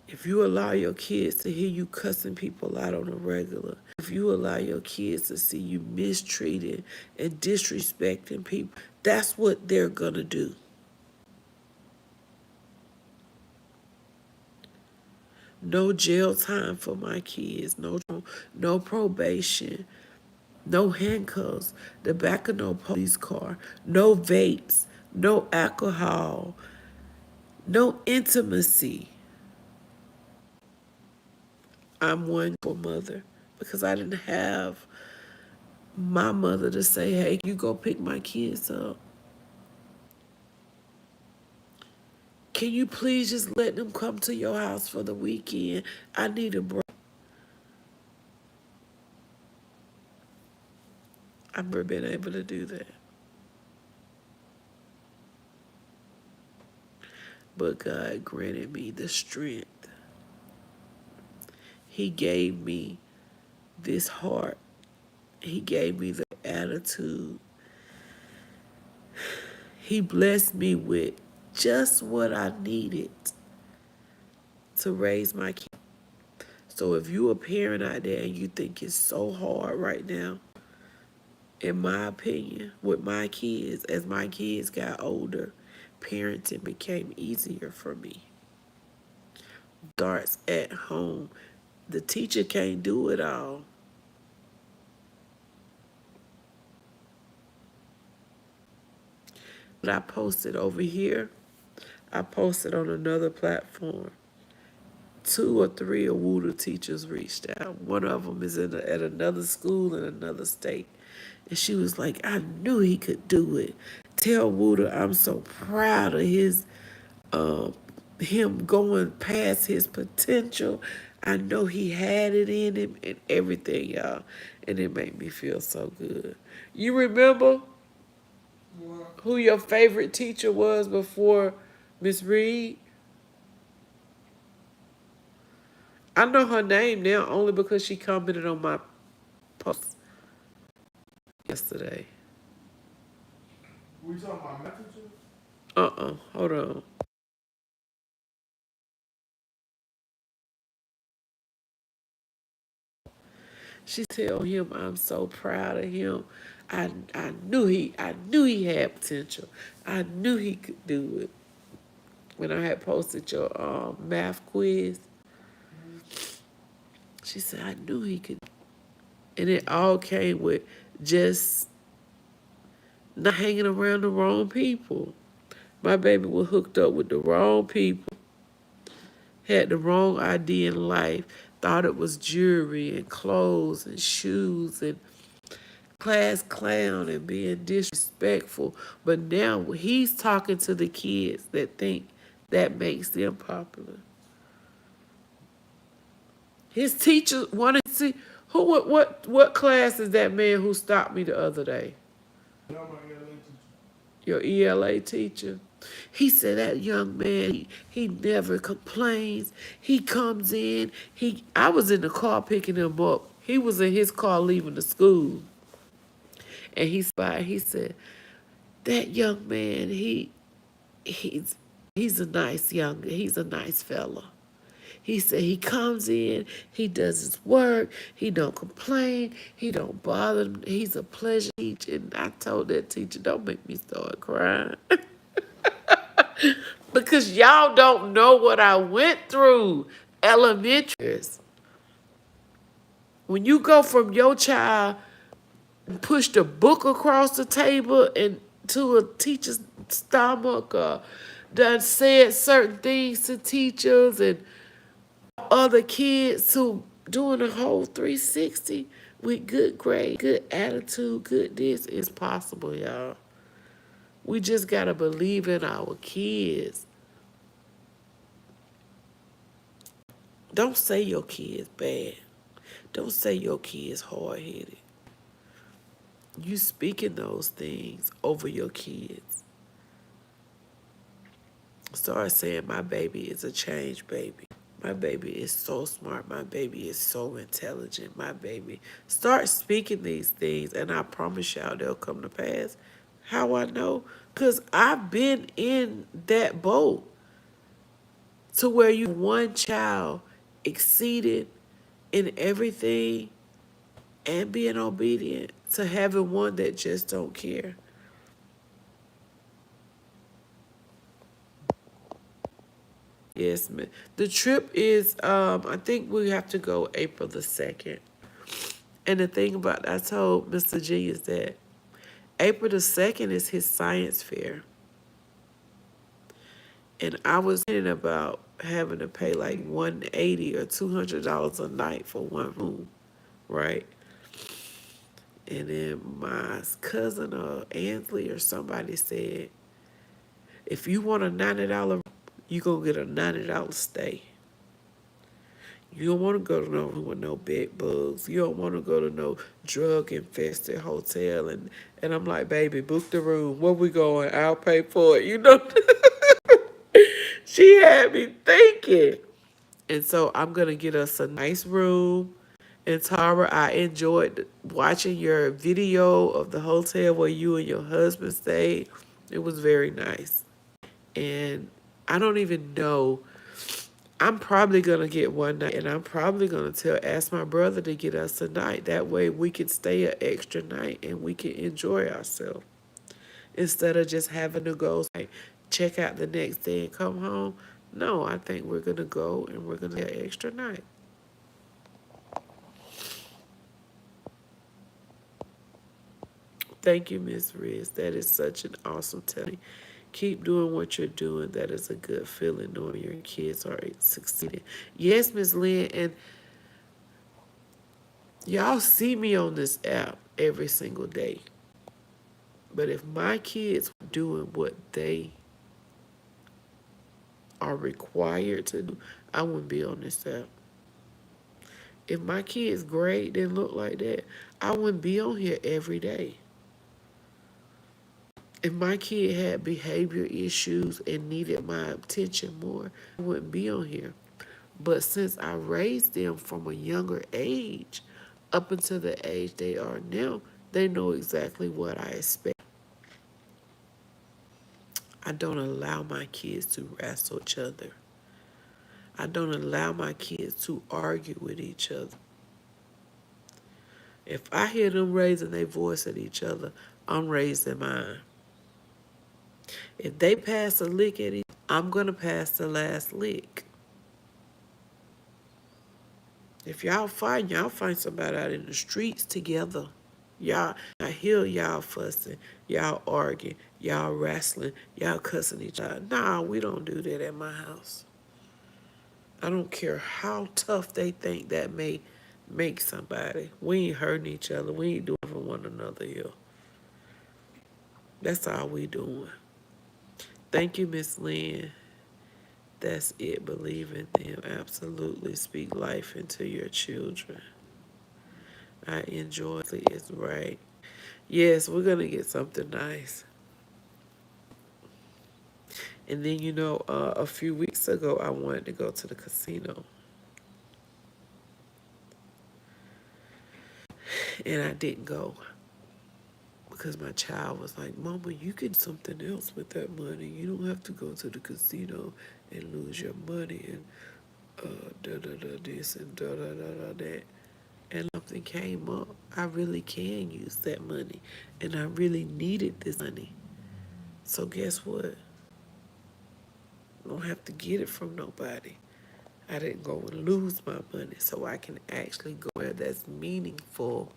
If you allow your kids to hear you cussing people out on a regular, if you allow your kids to see you mistreating and disrespecting people, that's what they're going to do. No jail time for my kids, no probation, no handcuffs, the back of no police car, no vapes, no alcohol, no intimacy. I'm one for mother because I didn't have my mother to say, hey, you go pick my kids up. Can you please just let them come to your house for the weekend? I need a break. I've never been able to do that. But God granted me the strength. He gave me this heart. He gave me the attitude. He blessed me with just what I needed to raise my kids. So if you're a parent out there and you think it's so hard right now, in my opinion, with my kids, as my kids got older, parenting became easier for me. Starts at home. The teacher can't do it all. But I posted over here. I posted on another platform. 2 or 3 Awuda teachers reached out. One of them is at another school in another state. And she was like, I knew he could do it. Tell Wooda I'm so proud of his him going past his potential. I know he had it in him and everything, y'all. And it made me feel so good. You remember What? who your favorite teacher was before Miss Reed? I know her name now only because she commented on my post yesterday. We talking about messages? Hold on. She tell him I'm so proud of him. I knew he had potential. I knew he could do it. When I had posted your math quiz, she said I knew he could, and it all came with just not hanging around the wrong people. My baby was hooked up with the wrong people, had the wrong idea in life, thought it was jewelry and clothes and shoes and class clown and being disrespectful. But now he's talking to the kids that think that makes them popular. His teacher wanted to see who what class is that man who stopped me the other day? Yeah, my LA teacher. Your ELA teacher. He said that young man, he never complains. He comes in. I was in the car picking him up. He was in his car leaving the school. And he said, that young man, he's he's a nice fella. He said he comes in, he does his work, he don't complain, he don't bother him. He's a pleasure teacher. And I told that teacher, don't make me start crying. Because y'all don't know what I went through elementary. When you go from your child push the book across the table and to a teacher's stomach or done said certain things to teachers and other kids who doing a whole 360 with good grade, good attitude, good this is possible, y'all. We just gotta believe in our kids. Don't say your kid's bad. Don't say your kid's hard-headed. You speaking those things over your kids. Start saying my baby is a change baby. My baby is so smart. My baby is so intelligent. My baby. Start speaking these things, and I promise y'all they'll come to pass. How I know? Because I've been in that boat to where you one child exceeded in everything and being obedient to having one that just don't care. Yes, ma'am. The trip is, I think we have to go April the 2nd. And the thing about, I told Mr. G is that April the 2nd is his science fair. And I was thinking about having to pay like $180 or $200 a night for one room, right? And then my cousin or Ansley or somebody said, if you want a $90, you gonna get a $90 stay. You don't want to go to no room with no bed bugs. You don't want to go to no drug infested hotel. And I'm like, baby, book the room. Where we going? I'll pay for it. You know, she had me thinking. And so I'm gonna get us a nice room. And Tara, I enjoyed watching your video of the hotel where you and your husband stayed. It was very nice. And I don't even know. I'm probably gonna get one night, and I'm probably gonna ask my brother to get us a night. That way we can stay an extra night and we can enjoy ourselves instead of just having to go like check out the next day and come home. No, I think we're gonna go and we're gonna get an extra night. Thank you, Miss Riz. That is such an awesome telling. Keep doing what you're doing. That is a good feeling knowing your kids are succeeding. Yes, Miss Lynn, and y'all see me on this app every single day. But if my kids were doing what they are required to do, I wouldn't be on this app. If my kid's grade didn't look like that, I wouldn't be on here every day. If my kid had behavior issues and needed my attention more, I wouldn't be on here. But since I raised them from a younger age up until the age they are now, they know exactly what I expect. I don't allow my kids to wrestle each other. I don't allow my kids to argue with each other. If I hear them raising their voice at each other, I'm raising mine. If they pass a lick at each other, I'm going to pass the last lick. If y'all find somebody out in the streets together. Y'all, I hear y'all fussing, y'all arguing, y'all wrestling, y'all cussing each other. Nah, we don't do that at my house. I don't care how tough they think that may make somebody. We ain't hurting each other. We ain't doing for one another here. That's all we doing. Thank you, Miss Lynn. That's it. Believe in them. Absolutely speak life into your children. I enjoy it. It's right. Yes, we're going to get something nice. And then, a few weeks ago, I wanted to go to the casino. And I didn't go because my child was like, Mama, you can do something else with that money. You don't have to go to the casino and lose your money and da-da-da this and da-da-da-da that. And something came up. I really can use that money. And I really needed this money. So guess what? I don't have to get it from nobody. I didn't go and lose my money, so I can actually go where that's meaningful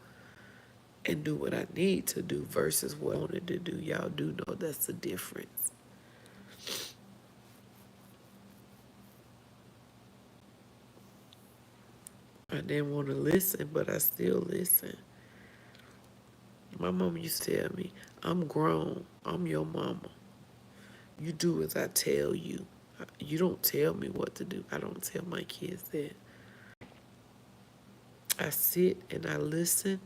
and do what I need to do versus what I wanted to do. Y'all do know that's the difference. I didn't want to listen, but I still listen. My mama used to tell me, I'm grown. I'm your mama. You do as I tell you. You don't tell me what to do. I don't tell my kids that. I sit and I listen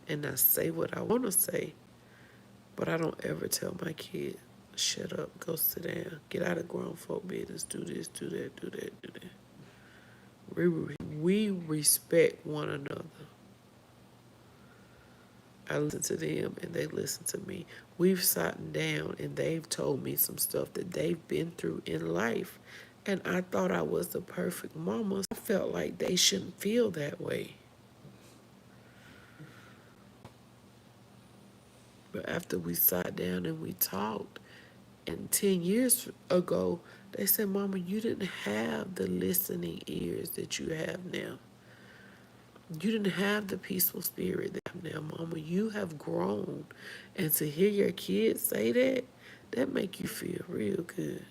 and I say what I want to say, but I don't ever tell my kid, shut up, go sit down, get out of grown folk business, do this, do that, do that, do that. We respect one another. I listen to them and they listen to me. We've sat down and they've told me some stuff that they've been through in life. And I thought I was the perfect mama. I felt like they shouldn't feel that way. But after we sat down and we talked, and 10 years ago, they said, Mama, you didn't have the listening ears that you have now. You didn't have the peaceful spirit that you have now, Mama. You have grown. And to hear your kids say that make you feel real good.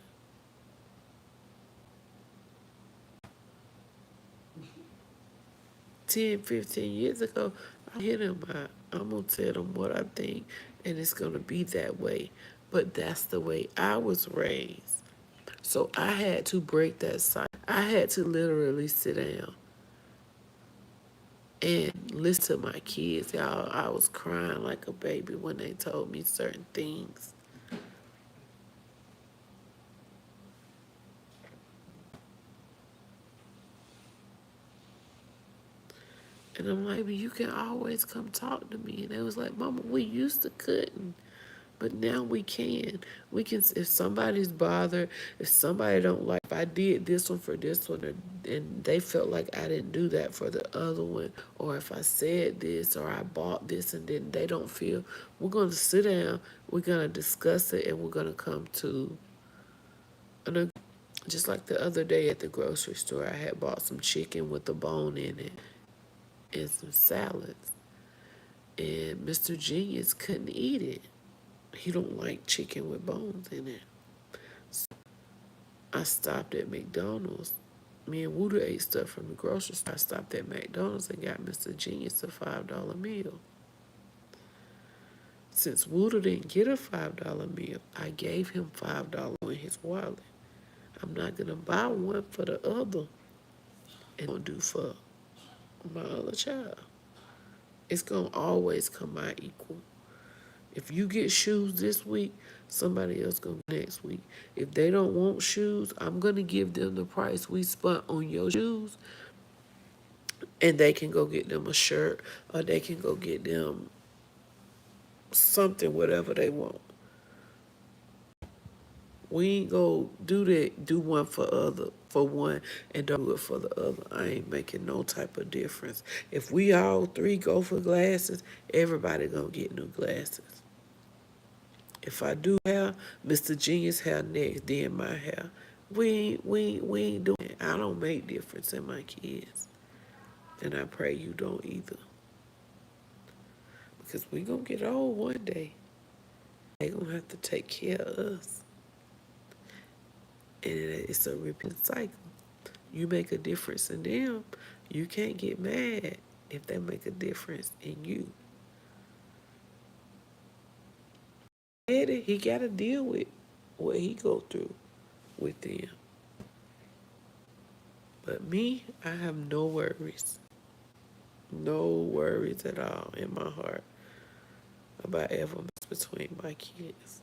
Ten, 15 years ago, I hear them. I'm going to tell them what I think, and it's going to be that way. But that's the way I was raised. So I had to break that cycle. I had to literally sit down and listen to my kids. Y'all, I was crying like a baby when they told me certain things. And I'm like, but you can always come talk to me. And they was like, Mama, we used to couldn't. But now we can. We can, if somebody's bothered, if somebody don't like, if I did this one for this one, and they felt like I didn't do that for the other one, or if I said this, or I bought this, and then they don't feel, we're going to sit down, we're going to discuss it, and we're going to come to an agreement. Just like the other day at the grocery store, I had bought some chicken with a bone in it and some salads. And Mr. Genius couldn't eat it. He don't like chicken with bones in it. So I stopped at McDonald's. Me and Wooder ate stuff from the grocery store. I stopped at McDonald's and got Mr. Genius a $5 meal. Since Wooder didn't get a $5 meal, I gave him $5 in his wallet. I'm not gonna buy one for the other and don't do for my other child. It's gonna always come out equal. If you get shoes this week, somebody else gonna get next week. If they don't want shoes, I'm gonna give them the price we spent on your shoes, and they can go get them a shirt or they can go get them something, whatever they want. We ain't go do that, do one for one and don't do it for the other. I ain't making no type of difference. If we all three go for glasses, everybody gonna get new glasses. If I do hair, Mr. Genius hair next, then my hair. We ain't doing it. I don't make difference in my kids. And I pray you don't either. Because we gonna get old one day. They gonna have to take care of us. And it's a repeat cycle. You make a difference in them, you can't get mad if they make a difference in you. He gotta deal with what he go through with them. But me, I have no worries. No worries at all in my heart about ever mess between my kids.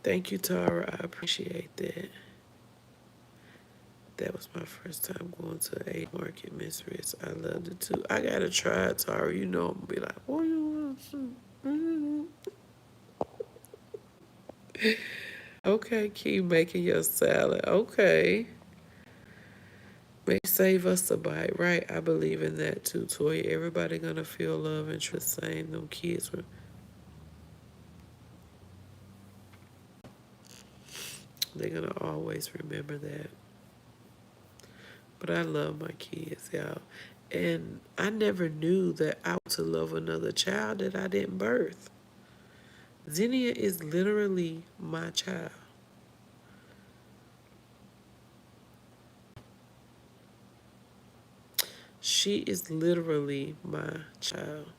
Thank you, Tara. I appreciate that. That was my first time going to a market, Miss Ritz. I loved it too. I gotta try it, Tara. You know I'm gonna be like, what you want some? Okay, keep making your salad. Okay. May save us a bite, right? I believe in that too, Toya. Everybody gonna feel love and trust the same. Them kids were. They're gonna always remember that. But I love my kids, y'all. And I never knew that I was to love another child that I didn't birth. Xenia is literally my child. She is literally my child.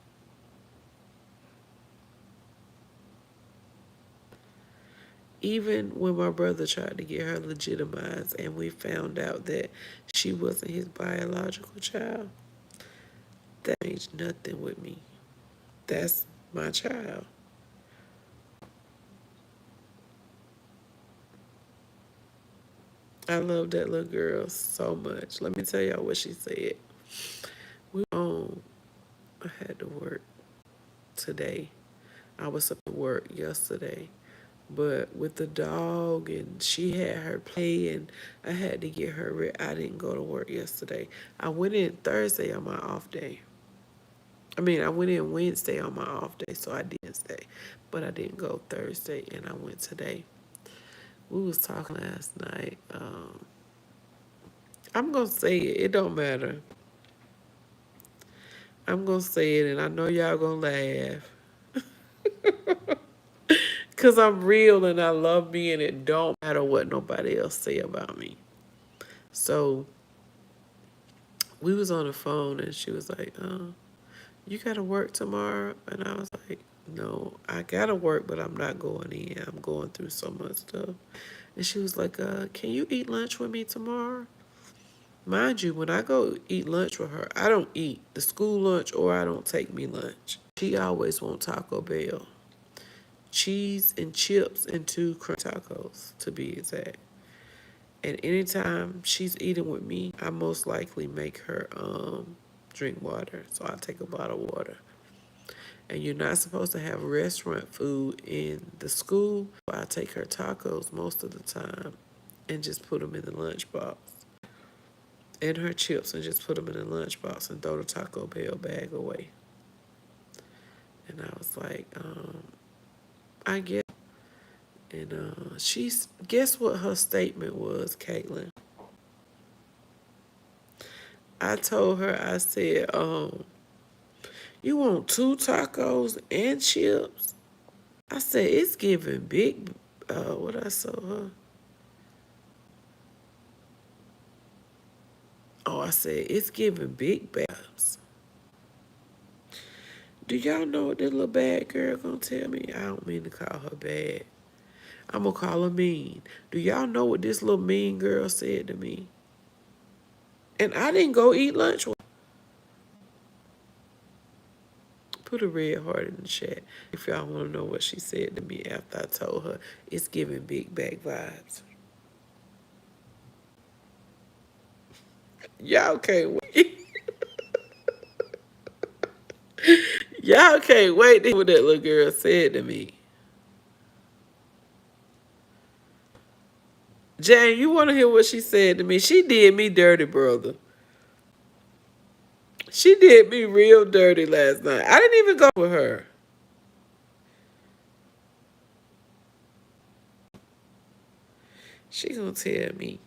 Even when my brother tried to get her legitimized and we found out that she wasn't his biological child, that changed nothing with me. That's my child. I love that little girl so much. Let me tell y'all what she said. I had to work today. I was supposed to work yesterday. But with the dog and she had her play and I had to get her ready. I didn't go to work yesterday. I went in Thursday on my off day. I went in Wednesday on my off day, so I didn't stay. But I didn't go Thursday and I went today. We was talking last night. I'm going to say it. It don't matter. I'm going to say it and I know y'all going to laugh. Because I'm real and I love me and it don't matter what nobody else say about me. So we was on the phone and she was like, you got to work tomorrow? And I was like, no, I got to work, but I'm not going in. I'm going through so much stuff. And she was like, can you eat lunch with me tomorrow? Mind you, when I go eat lunch with her, I don't eat the school lunch or I don't take me lunch. She always wants Taco Bell. Cheese and chips and 2 crunch tacos, to be exact. And anytime she's eating with me, I most likely make her drink water. So I take a bottle of water. And you're not supposed to have restaurant food in the school. I take her tacos most of the time and just put them in the lunchbox. And her chips and just put them in the lunchbox and throw the Taco Bell bag away. And I was like, I guess. And guess what her statement was, Caitlin? I told her, I said, you want 2 tacos and chips? I said, it's giving big, what I told her? Oh, I said, it's giving big babs. Do y'all know what this little bad girl gonna tell me? I don't mean to call her bad. I'm gonna call her mean. Do y'all know what this little mean girl said to me? And I didn't go eat lunch with her. Put a red heart in the chat if y'all want to know what she said to me after I told her it's giving big back vibes. Y'all can't wait. Y'all can't wait to hear what that little girl said to me. Jane, you want to hear what she said to me? She did me dirty, brother. She did me real dirty last night. I didn't even go with her. She gonna tell me,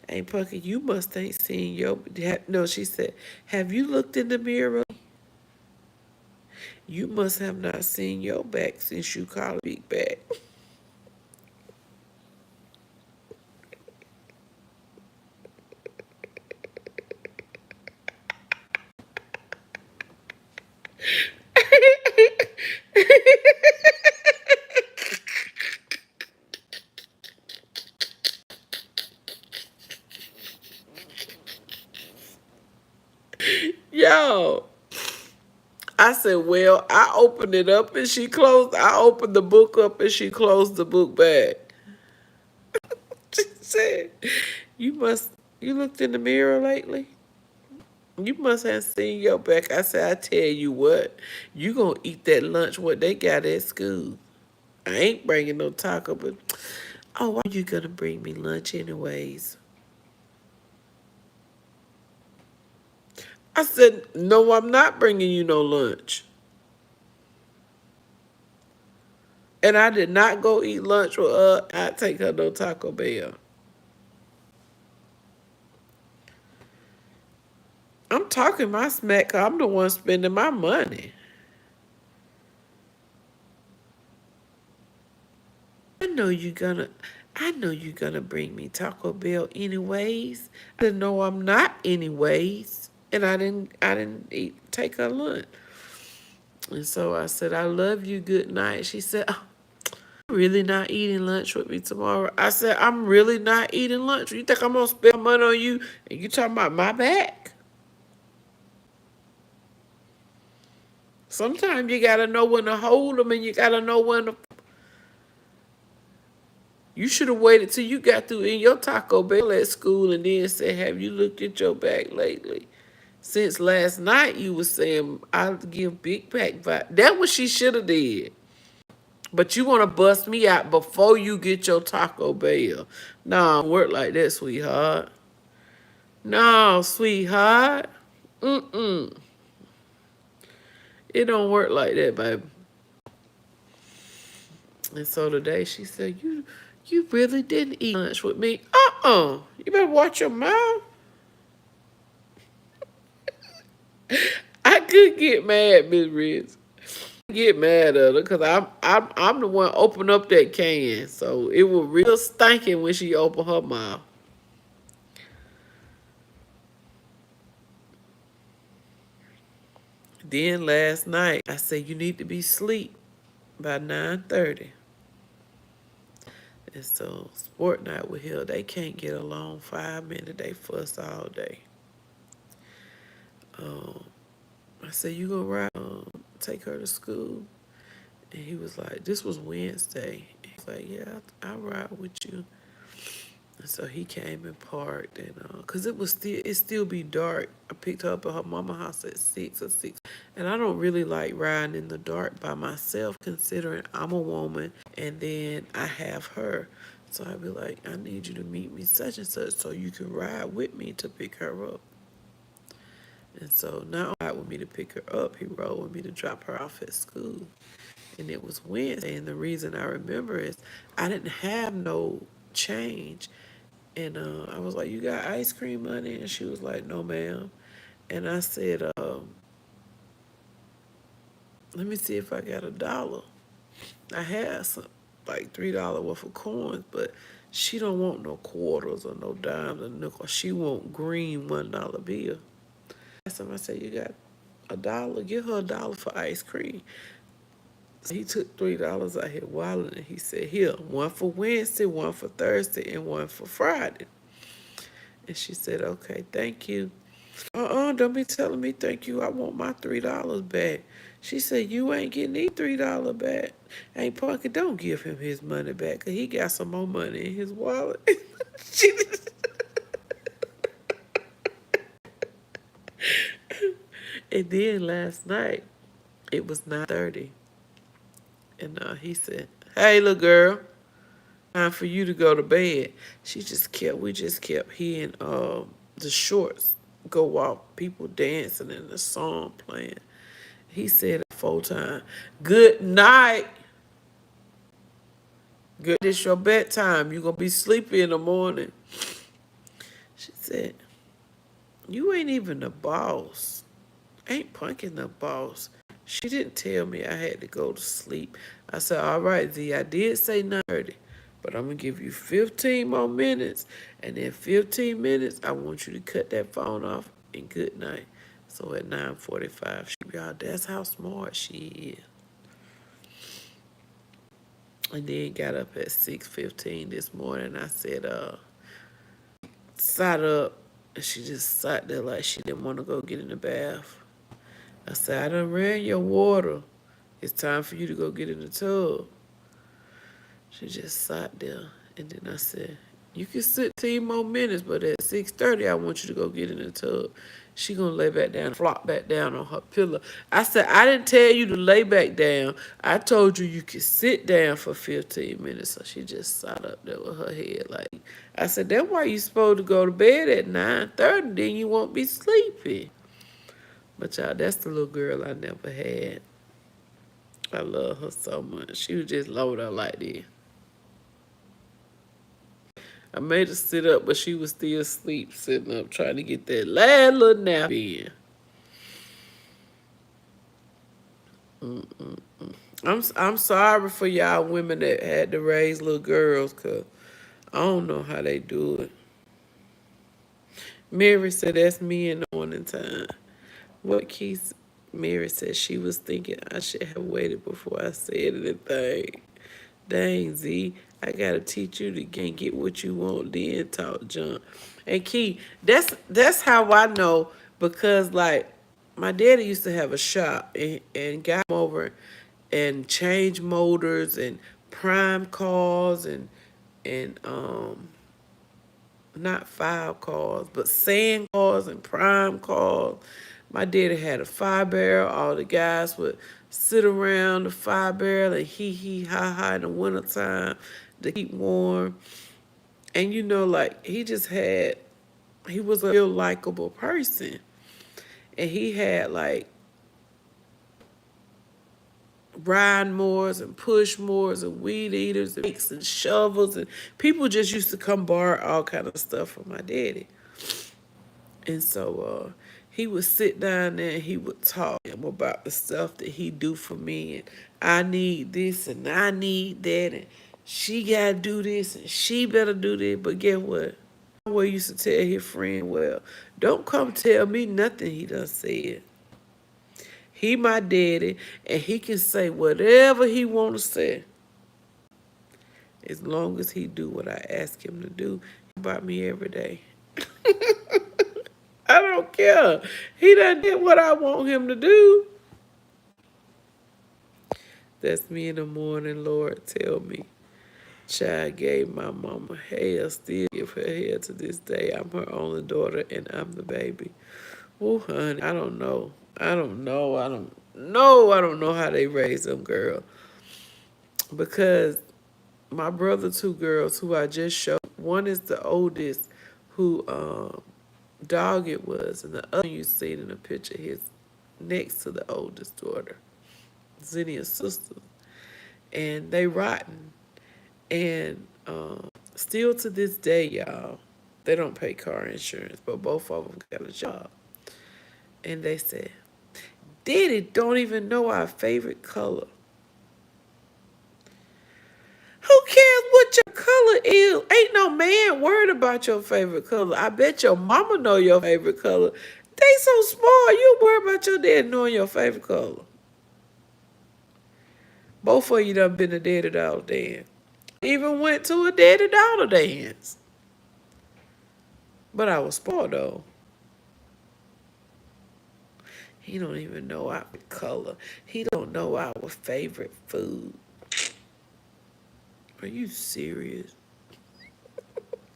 "Hey, Pucker, you must ain't seen your..." No, she said, "Have you looked in the mirror? You must have not seen your back since you called a big back." Yo, I said, well, I opened it up and she closed. I opened the book up and she closed the book back. She said, you must, you looked in the mirror lately? You must have seen your back. I said, I tell you what, you gonna eat that lunch what they got at school. I ain't bringing no taco, but, oh, why you gonna bring me lunch anyways? I said, no, I'm not bringing you no lunch. And I did not go eat lunch with her. I take her no Taco Bell. I'm talking my smack 'cause I'm the one spending my money. I know you gonna bring me Taco Bell anyways. I didn't know I'm not anyways. And I didn't take her lunch. And so I said, I love you, good night. She said, oh, you're really not eating lunch with me tomorrow. I said, I'm really not eating lunch. You think I'm gonna spend money on you and you talking about my back? Sometimes you gotta know when to hold them and you gotta know when to... You should have waited till you got through in your Taco Bell at school and then said, have you looked at your back lately? Since last night you was saying, I'll give big back vibe. That's what she should have did. But you want to bust me out before you get your Taco Bell. No, don't work like that, sweetheart. No, sweetheart. Mm-mm. It don't work like that, baby. And so today she said, you really didn't eat lunch with me. Uh-uh. You better watch your mouth. I could get mad, Miss Riz. Get mad at her because I'm the one open up that can. So it was real stinking when she opened her mouth. Then last night I said you need to be asleep by 9:30. And so sport night with her, they can't get along 5 minutes. They fuss all day. I said, you gonna ride, take her to school? And he was like, this was Wednesday. He's like, yeah, I'll ride with you. And so he came and parked, and cause it still be dark. I picked her up at her mama's house at 6 or 6, and I don't really like riding in the dark by myself, considering I'm a woman, and then I have her. So I'd be like, I need you to meet me such and such, so you can ride with me to pick her up. And so not only ride with me to pick her up, he rode with me to drop her off at school. And it was Wednesday, and the reason I remember is I didn't have no change. And I was like, you got ice cream money? And she was like, no, ma'am. And I said, let me see if I got $1. I had some, like $3 worth of coins, but she don't want no quarters or no dimes or nickels. She want green $1 bill. I said, you got $1? Give her $1 for ice cream. So he took $3 out of his wallet and he said, here, one for Wednesday, one for Thursday, and one for Friday. And she said, okay, thank you. Don't be telling me thank you. I want my $3 back. She said, you ain't getting these $3 back. Hey, Punky, don't give him his money back, because he got some more money in his wallet. She And then last night, it was 9:30. And he said, hey, little girl, time for you to go to bed. We just kept hearing the shorts go off, people dancing and the song playing. He said it 4 times, good night. Good, it's your bedtime. You're going to be sleepy in the morning. She said, you ain't even the boss. Ain't Punkin the boss. She didn't tell me I had to go to sleep. I said, all right, Z, I did say 9:30, but I'm going to give you 15 more minutes. And in 15 minutes, I want you to cut that phone off and good night. So at 9:45, y'all, that's how smart she is. And then got up at 6:15 this morning. I said, sat up. And she just sat there like she didn't want to go get in the bath. I said, I done ran your water. It's time for you to go get in the tub. She just sat there. And then I said, you can sit 10 more minutes, but at 6:30, I want you to go get in the tub. She gonna lay back down, flop back down on her pillow. I said, I didn't tell you to lay back down. I told you could sit down for 15 minutes. So she just sat up there with her head like, I said, that's why you supposed to go to bed at 9:30, then you won't be sleepy. But y'all, that's the little girl I never had. I love her so much. She was just loaded up like this. I made her sit up, but she was still asleep, sitting up, trying to get that last little nap in. I'm sorry for y'all women that had to raise little girls, because I don't know how they do it. Mary said, that's me in the morning time. What Keith, Mary said she was thinking I should have waited before I said anything. Dang, Z, I gotta teach you to get what you want, then talk junk. And Key, that's how I know, because like my daddy used to have a shop and got over and change motors and prime cars and not 5 cars, but sand cars and prime cars. My daddy had a fire barrel. All the guys would sit around the fire barrel and hee ha ha in the wintertime to keep warm. And you know, like he was a real likable person. And he had like ride mowers and push mowers and weed eaters and rakes and shovels, and people just used to come borrow all kind of stuff from my daddy. And so he would sit down there and he would talk to him about the stuff that he do for me, and I need this and I need that, and she gotta do this and she better do this. But guess what? Well, used to tell his friend, well, don't come tell me nothing he done said. He my daddy, and he can say whatever he want to say, as long as he do what I ask him to do. About me every day. I don't care. He done did what I want him to do. That's me in the morning, Lord, tell me. Child gave my mama hell, still give her hell to this day. I'm her only daughter, and I'm the baby. Oh, honey, I don't know. I don't know how they raise them girls. Because my brother, 2 girls who I just showed, one is the oldest, who dog it was, and the other you seen in the picture, his next to the oldest daughter, Zennia's sister. And they rotten. And still to this day, y'all, they don't pay car insurance, but both of them got a job. And they said, Daddy don't even know our favorite color. Who cares what your color is? Ain't no man worried about your favorite color. I bet your mama know your favorite color. They so small, you worry about your dad knowing your favorite color. Both of you done been a Daddy Dollar dance. Even went to a Daddy Dollar dance. But I was spoiled though. He don't even know our color. He don't know our favorite food. Are you serious?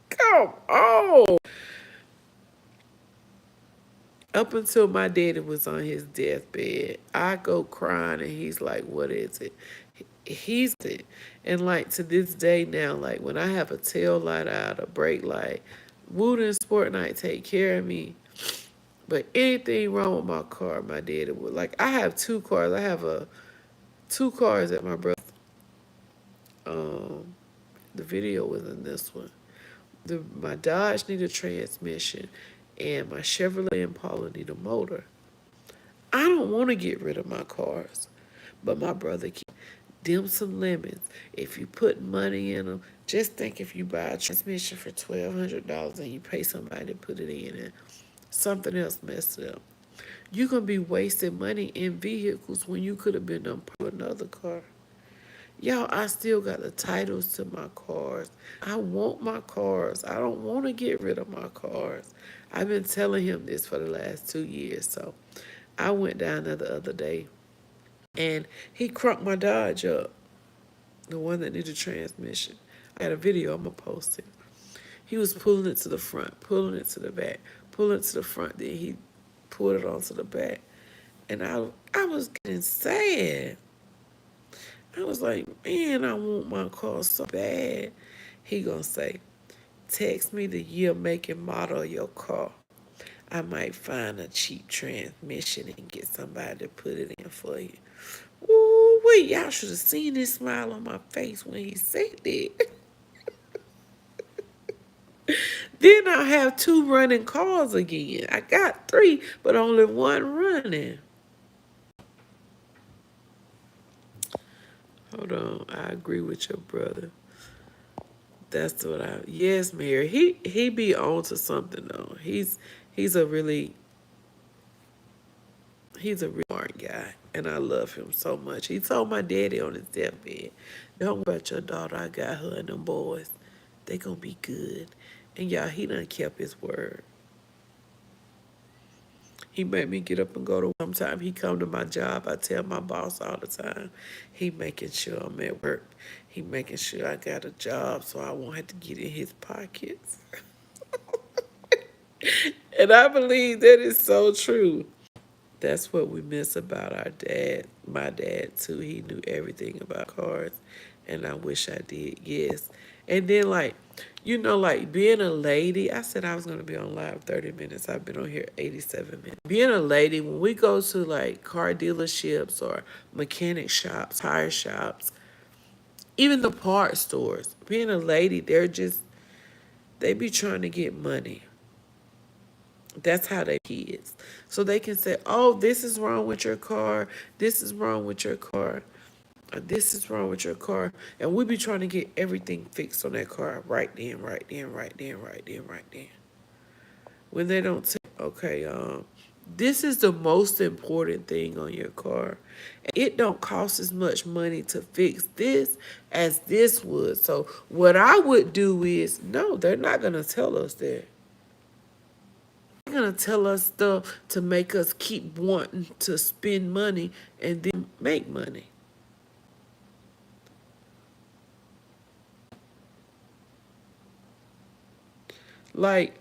Come on. Up until my daddy was on his deathbed, I go crying and he's like, what is it? He's it. And like to this day now, like when I have a tail light out, a brake light, Wood and Sport Night take care of me. But anything wrong with my car, my daddy would. Like I have two cars. I have two cars at my brother. The video was in this one. My Dodge need a transmission, and my Chevrolet Impala need a motor. I don't want to get rid of my cars, but my brother can. Them some lemons. If you put money in them, just think if you buy a transmission for $1,200 and you pay somebody to put it in and something else messed up, you're going to be wasting money in vehicles when you could have been done for another car. Y'all, I still got the titles to my cars. I want my cars. I don't want to get rid of my cars. I've been telling him this for the last 2 years. So I went down there the other day and he crunked my Dodge up, the one that needed transmission. I got a video, I'm going to post it. He was pulling it to the front, pulling it to the back, pulling it to the front. Then he pulled it onto the back. And I was getting sad. I was like, man, I want my car so bad. He gonna say, text me the year, make, and model of your car. I might find a cheap transmission and get somebody to put it in for you. Ooh, wait, y'all should have seen this smile on my face when he said that. Then I have 2 running cars again. I got 3, but only 1 running. Hold on, I agree with your brother. That's what yes, Mary. He be on to something though. He's a really smart guy, and I love him so much. He told my daddy on his deathbed, don't worry about your daughter, I got her and them boys. They gonna be good. And y'all, he done kept his word. He made me get up and go to work. Sometimes he come to my job. I tell my boss all the time, he making sure I'm at work. He making sure I got a job so I won't have to get in his pockets. And I believe that is so true. That's what we miss about our dad. My dad, too. He knew everything about cars. And I wish I did, yes. And then, like, you know, like, being a lady, I said I was going to be on live 30 minutes. I've been on here 87 minutes. Being a lady, when we go to, like, car dealerships or mechanic shops, tire shops, even the part stores, being a lady, they be trying to get money. That's how they kids. So they can say, oh, this is wrong with your car. This is wrong with your car. This is wrong with your car. And we be trying to get everything fixed on that car right then, right then, right then, right then, right then. When they don't say, okay, this is the most important thing on your car. It don't cost as much money to fix this as this would. So what I would do is, no, they're not going to tell us that. They're going to tell us stuff to make us keep wanting to spend money and then make money. Like,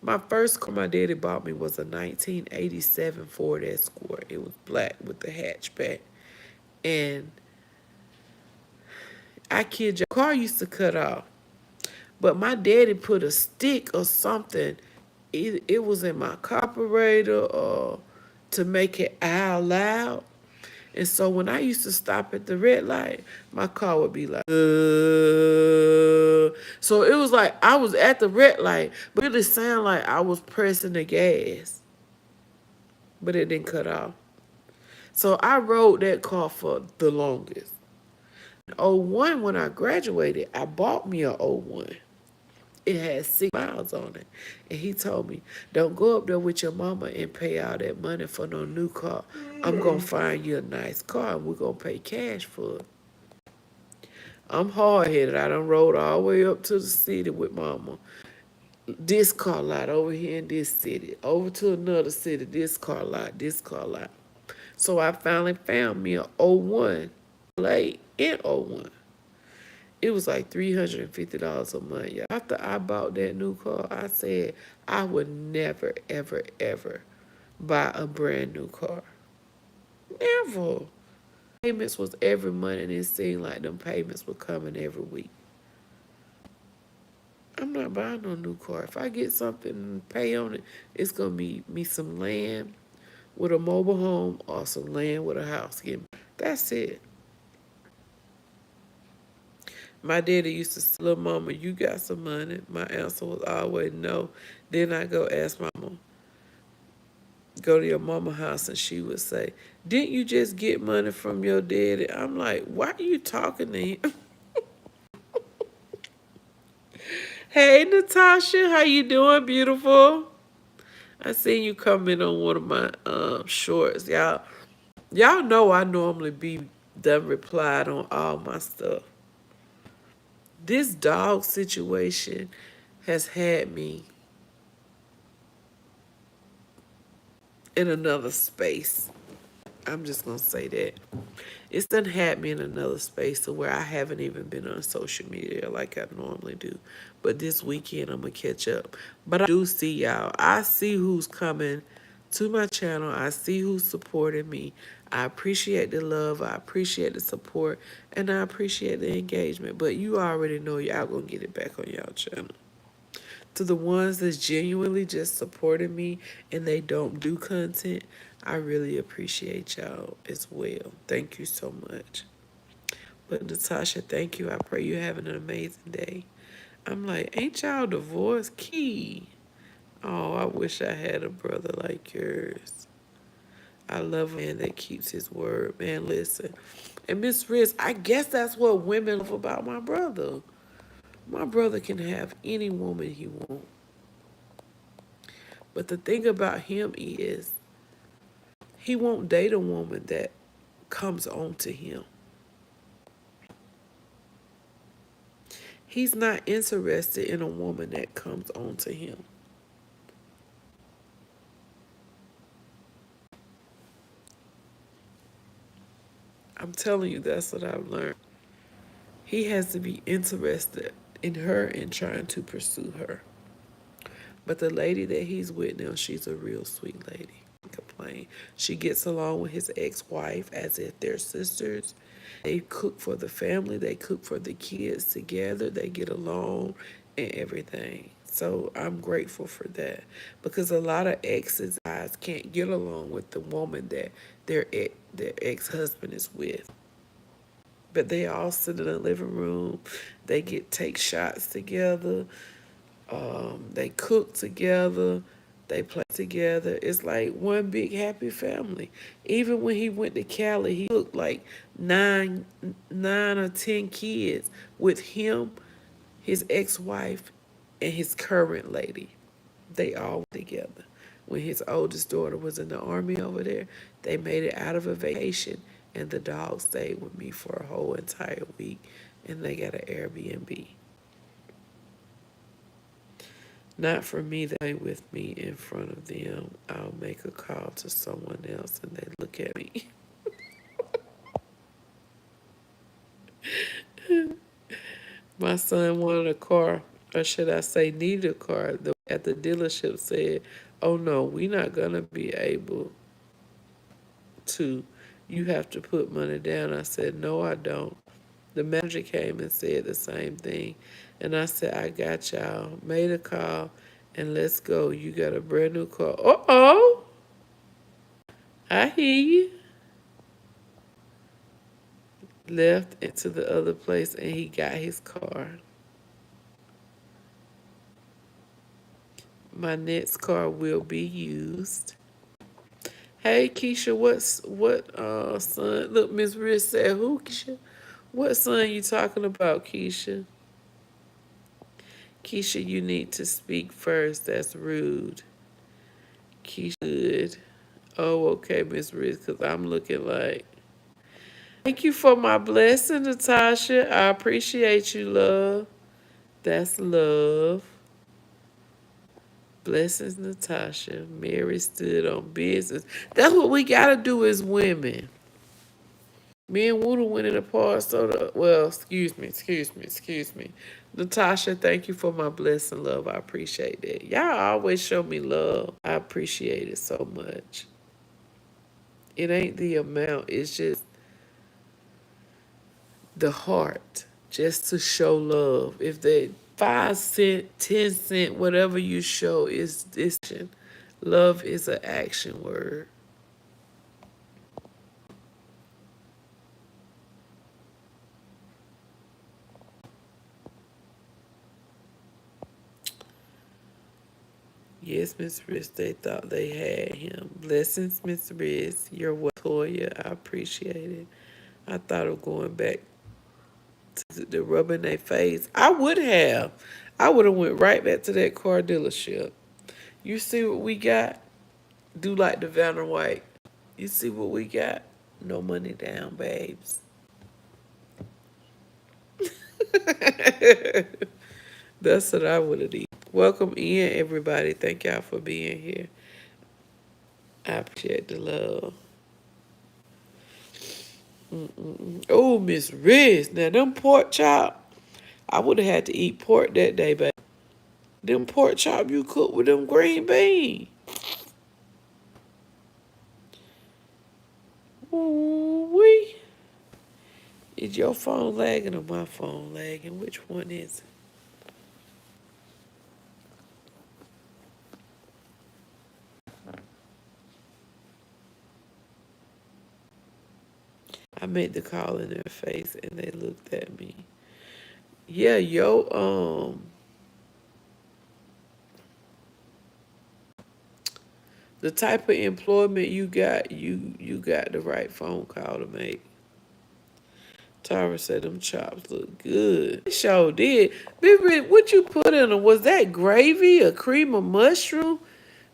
my first car my daddy bought me was a 1987 Ford Escort. It was black with the hatchback. And I kid you, the car used to cut off. But my daddy put a stick or something, it was in my carburetor or to make it out loud. And so when I used to stop at the red light, my car would be like, So it was like I was at the red light, but it really sounded like I was pressing the gas. But it didn't cut off. So I rode that car for the longest. In '01, when I graduated, I bought me a '01. It had 6 miles on it. And he told me, don't go up there with your mama and pay all that money for no new car. I'm going to find you a nice car and we're going to pay cash for it. I'm hard-headed. I done rode all the way up to the city with mama. This car lot over here in this city. Over to another city, this car lot, this car lot. So I finally found me a '01 late in '01. It was like $350 a month. Yeah. After I bought that new car, I said I would never, ever, ever buy a brand new car. Never. Payments was every month, and it seemed like them payments were coming every week. I'm not buying no new car. If I get something and pay on it, it's gonna be me some land with a mobile home or some land with a house. That's it. My daddy used to say, "Little mama, you got some money?" My answer was always no. Then I go ask mama, go to your mama house, and she would say, "Didn't you just get money from your daddy?" I'm like, "Why are you talking to him?" Hey, Natasha, how you doing, beautiful? I seen you comment on one of my shorts, y'all. Y'all know I normally be done replied on all my stuff. This dog situation has had me in another space. I'm just gonna say that. It's done had me in another space to where I haven't even been on social media like I normally do. But this weekend I'm gonna catch up. But I do see y'all. I see who's coming to my channel. I see who's supporting me. I appreciate the love. I appreciate the support. And I appreciate the engagement. But you already know y'all gonna get it back on y'all channel. To the ones that's genuinely just supporting me and they don't do content, I really appreciate y'all as well. Thank you so much. But Natasha, thank you. I pray you're having an amazing day. I'm like, ain't y'all divorced? Key. Oh, I wish I had a brother like yours. I love a man that keeps his word. Man, listen. And Miss Riz, I guess that's what women love about my brother. My brother can have any woman he wants. But the thing about him is he won't date a woman that comes on to him. He's not interested in a woman that comes on to him. I'm telling you, that's what I've learned. He has to be interested in her and trying to pursue her. But the lady that he's with now, she's a real sweet lady. Complain. She gets along with his ex-wife as if they're sisters. They cook for the family. They cook for the kids together. They get along and everything. So I'm grateful for that because a lot of exes guys can't get along with the woman that their ex-husband is with. But they all sit in the living room. They take shots together. They cook together. They play together. It's like one big happy family. Even when he went to Cali, he took like nine or 10 kids with him, his ex-wife, and his current lady. They all went together. When his oldest daughter was in the army over there, they made it out of a vacation, and the dog stayed with me for a whole entire week, and they got an Airbnb. Not for me to play with me in front of them. I'll make a call to someone else and they look at me. My son wanted a car, or should I say needed a car. At the dealership said, "Oh no, we're not gonna be able to. You have to put money down." I said, "No, I don't." The manager came and said the same thing. And I said, "I got y'all." Made a call and let's go. You got a brand new car. Uh-oh. I hear you. Left into the other place and he got his car. My next car will be used. Hey Keisha, what son? Look, Miss Rich said, who Keisha? What son you talking about, Keisha? Keisha, you need to speak first. That's rude. Keisha, good. Oh, okay, Miss Rich, because I'm looking like Thank you for my blessing, Natasha. I appreciate you, love. That's love. Blessings, Natasha. Mary stood on business. That's what we gotta do as women. Me and Woodle went in the park, so well, excuse me. Natasha, thank you for my blessing, love. I appreciate that. Y'all always show me love. I appreciate it so much. It ain't the amount, it's just the heart, just to show love. If they 5 cent, 10 cent, whatever you show is this. Love is an action word. Yes, Miss Riz, they thought they had him. Blessings, Miss Riz. You're welcome, Toya. I appreciate it. I thought of going back to the rubbing their face. I would have. I would have went right back to that car dealership. You see what we got? Do like the Vanna White. You see what we got? No money down, babes. That's what I would have done. Welcome in, everybody. Thank y'all for being here. I appreciate the love. Oh, Miss Riz. Now, them pork chop, I would have had to eat pork that day, baby. Them pork chop you cook with them green beans. Ooh-wee. Is your phone lagging or my phone lagging? Which one is it? I made the call in their face and they looked at me. Yeah, the type of employment you got, you got the right phone call to make. Tara said them chops look good. It sure did. Baby, what you put in them? Was that gravy, a cream of mushroom?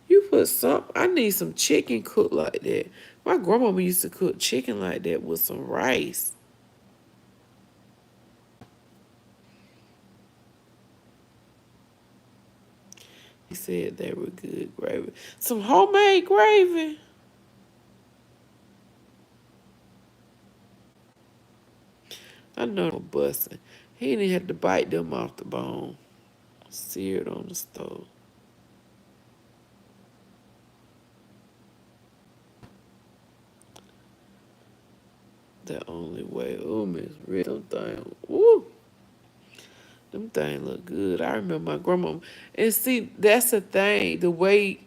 You put some. I need some chicken cooked like that. My grandmama used to cook chicken like that with some rice. He said they were good gravy. Some homemade gravy. I know them busting. He didn't have to bite them off the bone. Seared on the stove. The only way. Ooh, Miss Red, them things. Ooh. Them things look good. I remember my grandmama. And see, that's the thing. The way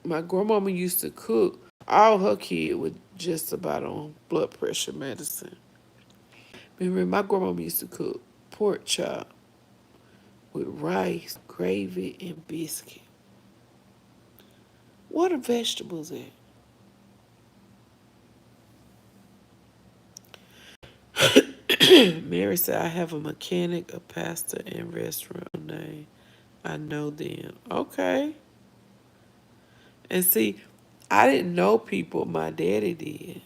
my grandmama used to cook, all her kids were just about on blood pressure medicine. Remember, my grandmama used to cook pork chop with rice, gravy, and biscuit. What are vegetables at? Mary said, I have a mechanic, a pastor, and restaurant name. I know them. Okay. And see, I didn't know people. My daddy did.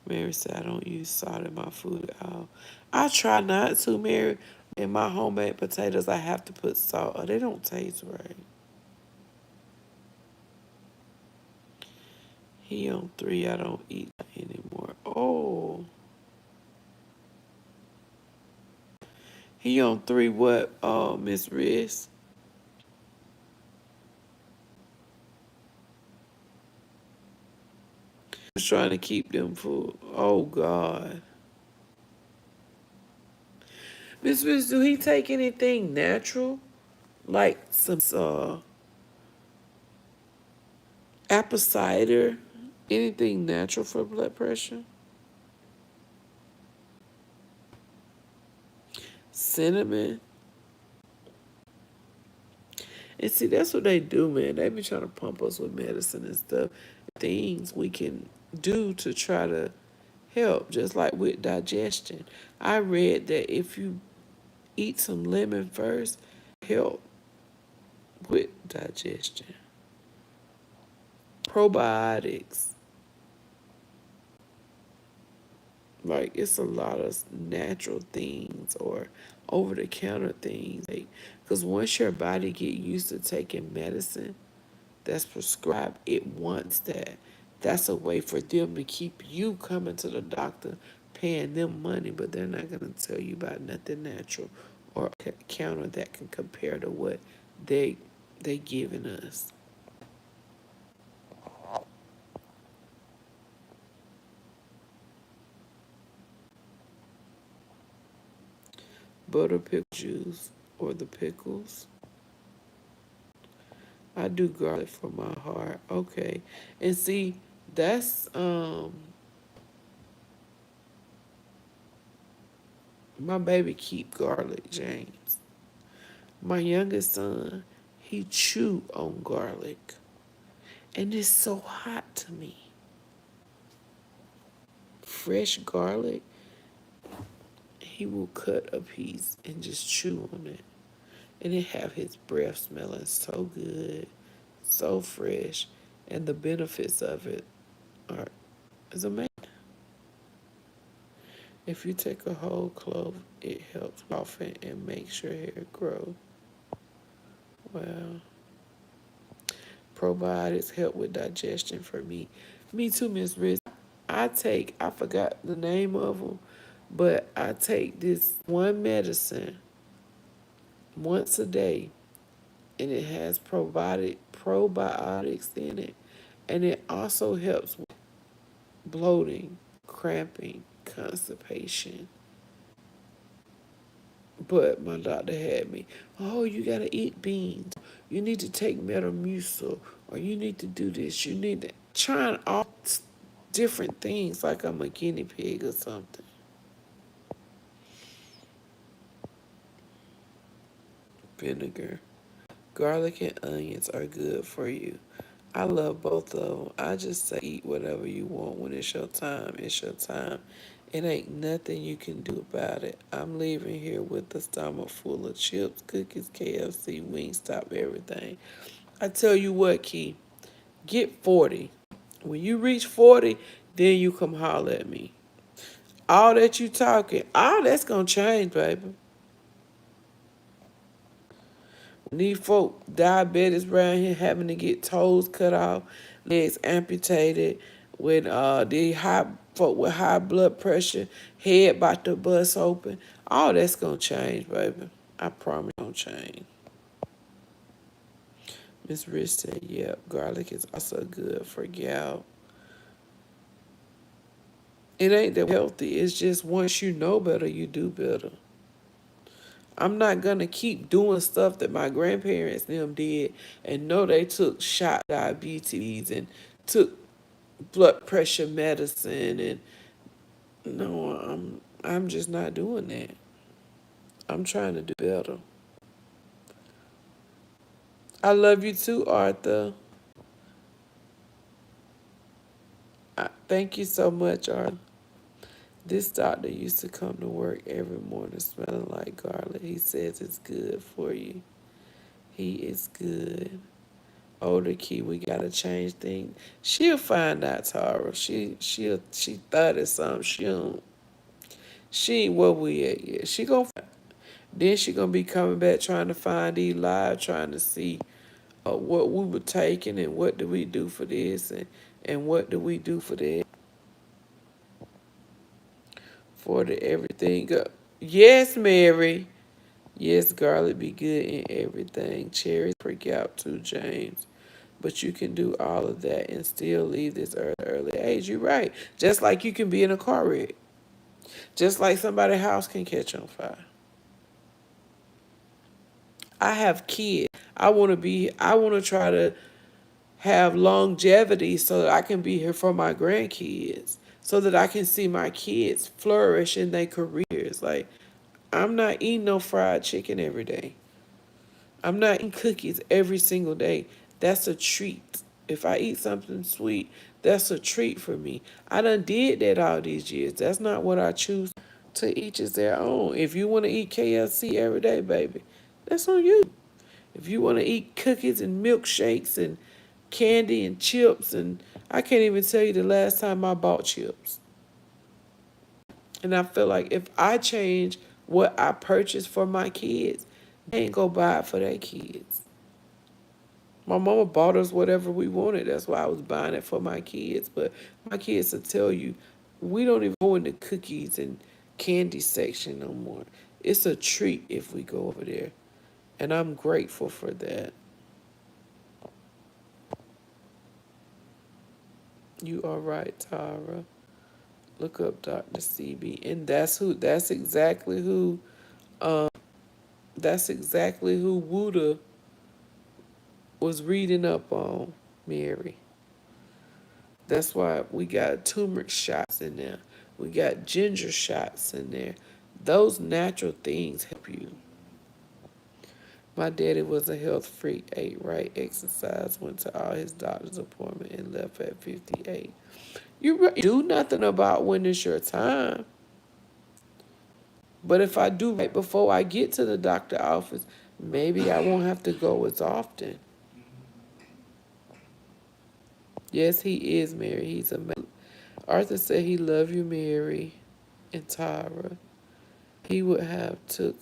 Mary said, I don't use salt in my food at all. I try not to, Mary. In my homemade potatoes, I have to put salt or they don't taste right. He on 3, I don't eat anymore. Oh. He on 3 what, Miss Riz? Just trying to keep them full. Oh, God. Miss Riz, do he take anything natural? Like some apple cider? Anything natural for blood pressure? Cinnamon? And see, that's what they do, man. They be trying to pump us with medicine and stuff. Things we can do to try to help, just like with digestion. I read that if you eat some lemon first, help with digestion. Probiotics. like it's a lot of natural things or over the counter things. Like, because once your body get used to taking medicine that's prescribed, it wants that. That's a way for them to keep you coming to the doctor, paying them money, but they're not gonna tell you about nothing natural or counter that can compare to what they they giving us. Butter pickle juice or the pickles. I do garlic for my heart. Okay. And see, that's my baby keep garlic, James. My youngest son, he chew on garlic. And it's so hot to me. Fresh garlic, he will cut a piece and just chew on it. And it have his breath smelling so good, so fresh, and the benefits of it are is amazing. If you take a whole clove, it helps soften and makes your hair grow. Well, probiotics help with digestion for me. Me too, Miss Riz. I forgot the name of them, but I take this one medicine once a day, and it has probiotics in it, and it also helps with bloating, cramping, constipation. But my doctor had me, oh, you gotta eat beans. You need to take Metamucil, or you need to do this. You need to trying all different things like I'm a guinea pig or something. Vinegar, garlic, and onions are good for you. I love both of them. I just say eat whatever you want when it's your time. It's your time. It ain't nothing you can do about it. I'm leaving here with a stomach full of chips, cookies, KFC, Wingstop, everything. I tell you what, Key, get 40. When you reach 40, then you come holler at me. All that you talking, all that's gonna change, baby. These folk diabetes around here having to get toes cut off, legs amputated, with the high folk with high blood pressure, head about to bust open. All that's gonna change, baby. I promise it's gonna change. Miss Rich said, yep, garlic is also good for gout. It ain't that healthy, it's just once you know better, you do better. I'm not gonna keep doing stuff that my grandparents them did and know they took shot diabetes and took blood pressure medicine and no, I'm just not doing that. I'm trying to do better. I love you too, Arthur. Thank you so much, Arthur. This doctor used to come to work every morning smelling like garlic. He says it's good for you. He is good. Older key, we gotta change things. She'll find out, Tara. She 30 something. She ain't where we at yet. She gonna then she gonna be coming back trying to find these live, trying to see what we were taking and what do we do for this and what do we do for that for the everything. Yes, Mary. Yes, garlic be good in everything. Cherries freak out too, James. But you can do all of that and still leave this early age. You're right. Just like you can be in a car wreck. Just like somebody's house can catch on fire. I have kids. I want to try to have longevity so that I can be here for my grandkids. So that I can see my kids flourish in their careers. Like, I'm not eating no fried chicken every day. I'm not eating cookies every single day. That's a treat. If I eat something sweet, that's a treat for me. I done did that all these years. That's not what I choose. To each is their own. If you want to eat KFC every day, baby, that's on you. If you want to eat cookies and milkshakes and candy and chips, and I can't even tell you the last time I bought chips. And I feel like if I change what I purchase for my kids, they ain't go buy it for their kids. My mama bought us whatever we wanted. That's why I was buying it for my kids. But my kids will tell you, we don't even go in the cookies and candy section no more. It's a treat if we go over there. And I'm grateful for that. You are right, Tara. Look up Dr. CB. And that's exactly who Wuda was reading up on, Mary. That's why we got turmeric shots in there. We got ginger shots in there. Those natural things help you. My daddy was a health freak, ate right, exercised, went to all his doctor's appointments, and left at 58. You do nothing about when it's your time. But if I do right before I get to the doctor office, maybe I won't have to go as often. Yes, he is, Mary. He's amazing. Arthur said he loved you, Mary and Tyra. He would have took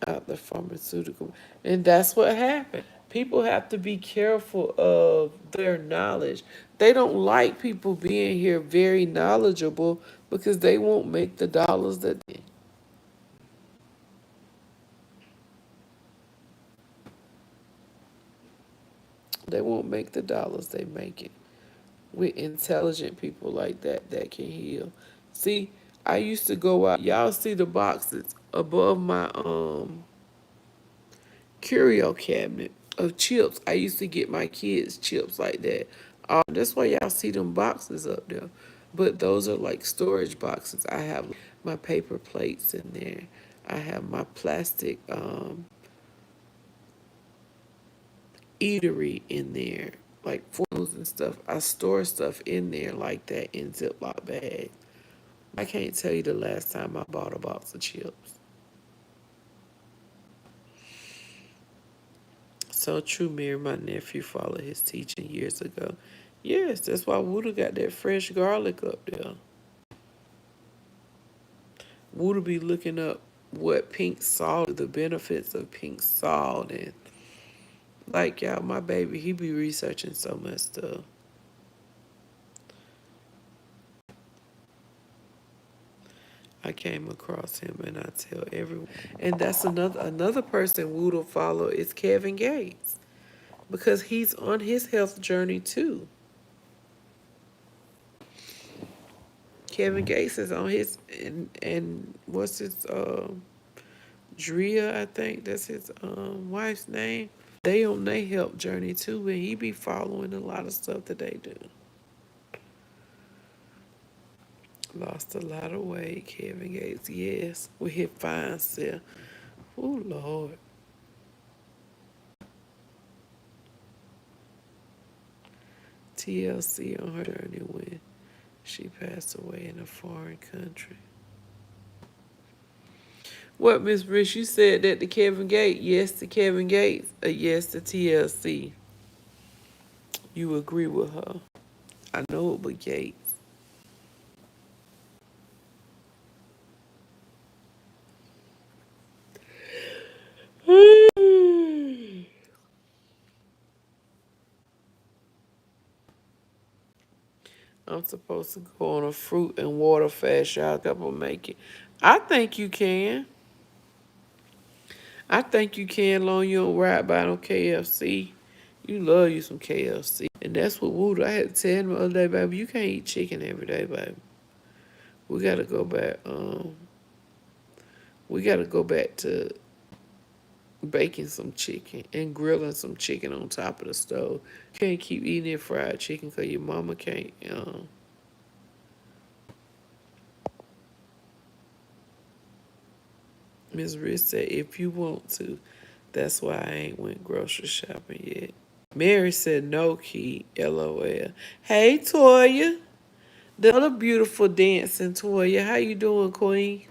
out the pharmaceutical. And that's what happened. People have to be careful of their knowledge. They don't like people being here very knowledgeable because they won't make the dollars that they won't make the dollars they make it. With intelligent people like that can heal. See, I used to go out. Y'all see the boxes above my curio cabinet of chips. I used to get my kids chips like that. That's why y'all see them boxes up there. But those are like storage boxes. I have my paper plates in there. I have my plastic eatery in there, like forms and stuff. I store stuff in there like that in Ziploc bags. I can't tell you the last time I bought a box of chips. So true, Mary. My nephew followed his teaching years ago. Yes, that's why Wood'a got that fresh garlic up there. Wood'a be looking up what pink salt, the benefits of pink salt, and like y'all, my baby, he be researching so much stuff. I came across him, and I tell everyone, and that's another person Wood'a follow is Kevin Gates because he's on his health journey too. Kevin Gates is on his and what's his Drea, I think that's his wife's name. They on their health journey too, and he be following a lot of stuff that they do. Lost a lot of weight, Kevin Gates. Yes, we hit fine self. Oh Lord. TLC on her journey when she passed away in a foreign country. What, Miss Rich? You said that to Kevin Gates? Yes to Kevin Gates. Yes to TLC. You agree with her? I know it, but Gates. I'm supposed to go on a fruit and water fast, y'all. Couple make it. I think you can. I think you can, long you don't ride by no KFC. You love you some KFC. And that's what Woodrow, I had to tell him the other day, baby, you can't eat chicken every day, baby. We gotta go back, we gotta go back to baking some chicken and grilling some chicken on top of the stove. You can't keep eating that fried chicken because your mama can't, Ms. Rich said, if you want to. That's why I ain't went grocery shopping yet. Mary said, no key, LOL. Hey, Toya. The other beautiful dancing, Toya. How you doing, Queen?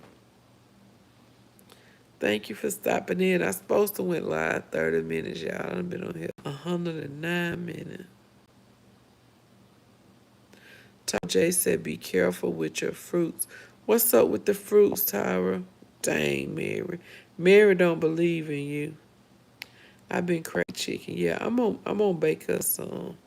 Thank you for stopping in. I supposed to went live 30 minutes, y'all. I've been on here 109 minutes. Tom J said, be careful with your fruits. What's up with the fruits, Tyra? Dang, Mary. Mary don't believe in you. I've been cracked chicken. Yeah, I'm gonna bake us some.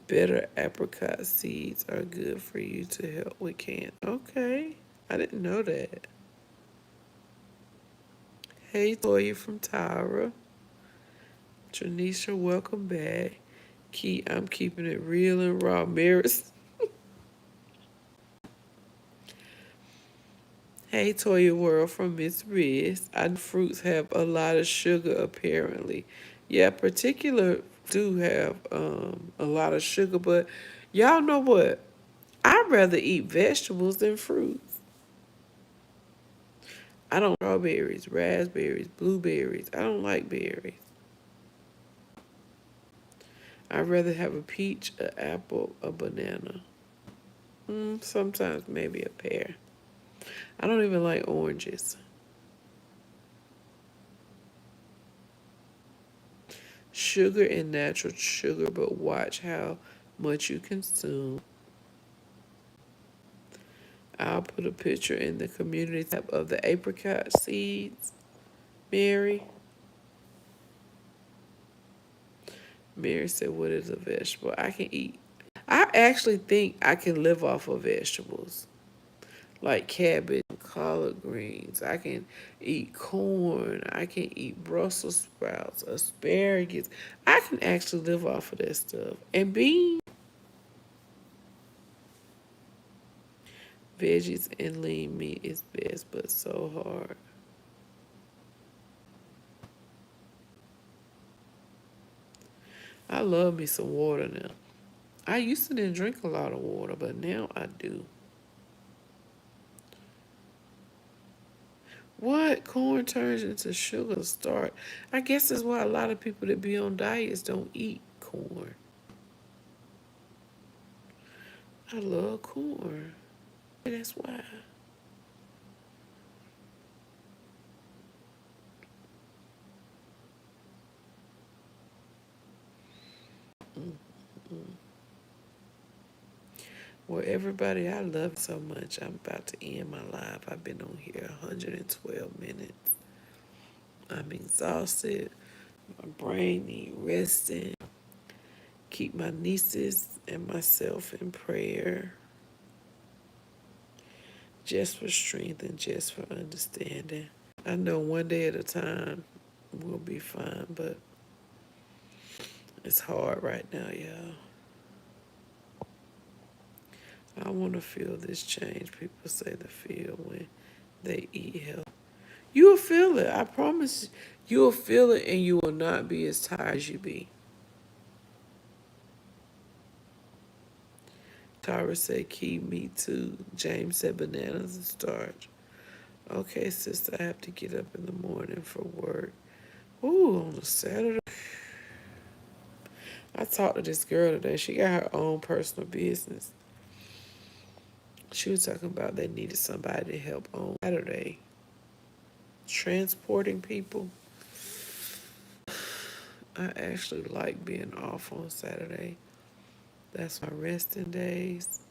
Bitter apricot seeds are good for you to help with cancer. Okay, I didn't know that. Hey, Toya from Tyra. Tranisha, welcome back. I'm keeping it real and raw. Mary's. Hey, Toya World from Miss Riz. I know fruits have a lot of sugar, apparently. Yeah, particular do have a lot of sugar, but y'all know what? I'd rather eat vegetables than fruits. I don't strawberries, raspberries, blueberries. I don't like berries. I'd rather have a peach, an apple, a banana. Sometimes maybe a pear. I don't even like oranges. Sugar and natural sugar, but watch how much you consume. I'll put a picture in the community tab of the apricot seeds. Mary. Mary said, what is a vegetable? I can eat. I actually think I can live off of vegetables. Like cabbage, collard greens. I can eat corn. I can eat Brussels sprouts, asparagus. I can actually live off of that stuff. And beans, veggies, and lean meat is best, but so hard. I love me some water now. I used to didn't drink a lot of water, but now I do. What? Corn turns into sugar starch. I guess that's why a lot of people that be on diets don't eat corn. I love corn. That's why. Well, everybody, I love so much. I'm about to end my live. I've been on here 112 minutes. I'm exhausted. My brain needs resting. Keep my nieces and myself in prayer. Just for strength and just for understanding. I know one day at a time we'll be fine, but it's hard right now, y'all. I want to feel this change. People say they feel when they eat healthy. You'll feel it. I promise you'll feel it and you will not be as tired as you be. Tara said, keep me too. James said, bananas and starch. Okay, sister, I have to get up in the morning for work. Ooh, on a Saturday. I talked to this girl today. She got her own personal business. She was talking about they needed somebody to help on Saturday. Transporting people. I actually like being off on Saturday. That's my resting days.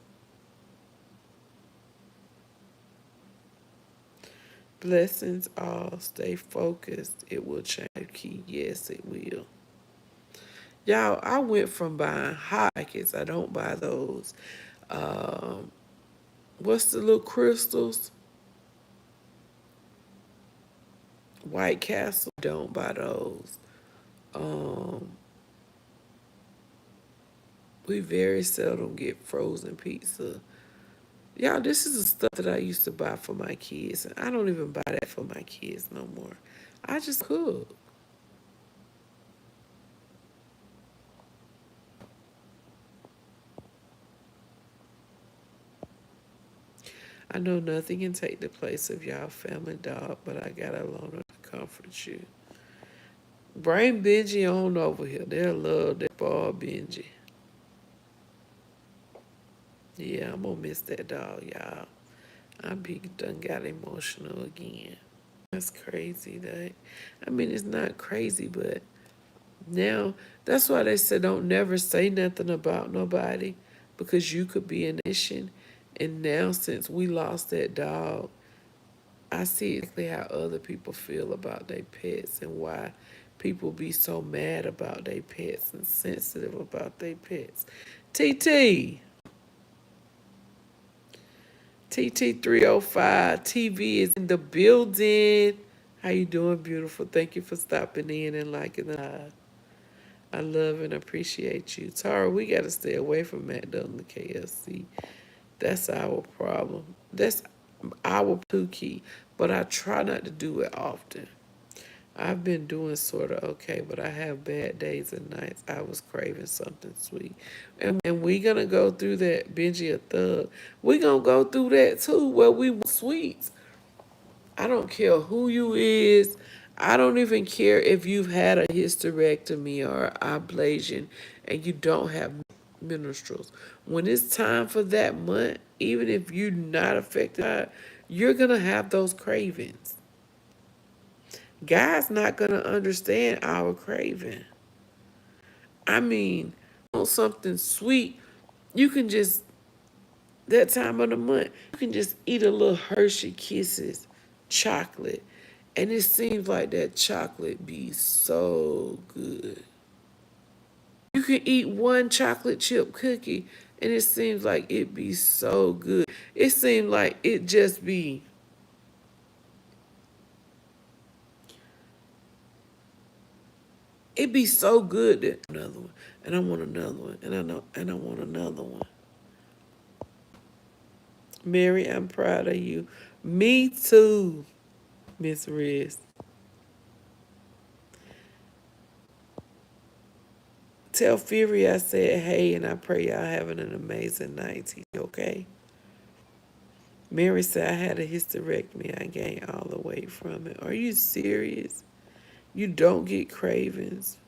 Blessings all. Stay focused. It will change. Key. Yes, it will. Y'all, I went from buying hot pockets. I don't buy those. Um, what's the little crystals? White Castle. Don't buy those. Um, we very seldom get frozen pizza. Y'all, this is the stuff that I used to buy for my kids, and I don't even buy that for my kids no more. I just cook. I know nothing can take the place of y'all family dog, but I got a loner to comfort you. Bring Benji on over here. They'll love that ball Benji. Yeah, I'm gonna miss that dog, y'all. I be done got emotional again. That's crazy, that. I mean, it's not crazy, but now that's why they said don't never say nothing about nobody because you could be an issue. And now since we lost that dog, I see exactly how other people feel about their pets and why people be so mad about their pets and sensitive about their pets. TT, TT 305, TV is in the building. How you doing, beautiful? Thank you for stopping in and liking the live. I love and appreciate you. Tara, we got to stay away from McDonald's and KFC. That's our problem. That's our key. But I try not to do it often. I've been doing sort of okay, but I have bad days and nights. I was craving something sweet. And we going to go through that, Benji a thug. We going to go through that too, where we want sweets. I don't care who you is. I don't even care if you've had a hysterectomy or ablation and you don't have menstruals. When it's time for that month, even if you're not affected by it, you're going to have those cravings. God's not going to understand our craving. I mean, on something sweet, you can just, that time of the month, you can just eat a little Hershey Kisses chocolate. And it seems like that chocolate be so good. You can eat one chocolate chip cookie and it seems like it be so good. It seems like it just be, it be so good that another one. And I want another one. And I want another one. Mary, I'm proud of you. Me too, Miss Riz. Tell Fury I said hey and I pray y'all having an amazing night. Okay? Mary said I had a hysterectomy. I gained all the weight from it. Are you serious? You don't get cravings.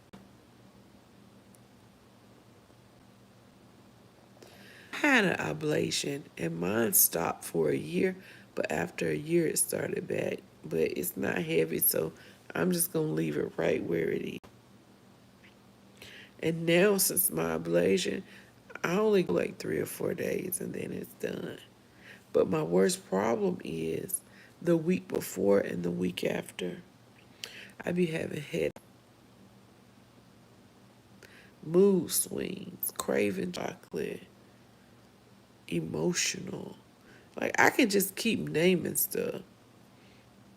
I had an ablation and mine stopped for a year, but after a year it started back. But it's not heavy, so I'm just going to leave it right where it is. And now since my ablation, I only go like 3 or 4 days and then it's done. But my worst problem is the week before and the week after. I be having head, mood swings, craving chocolate, emotional. Like I can just keep naming stuff.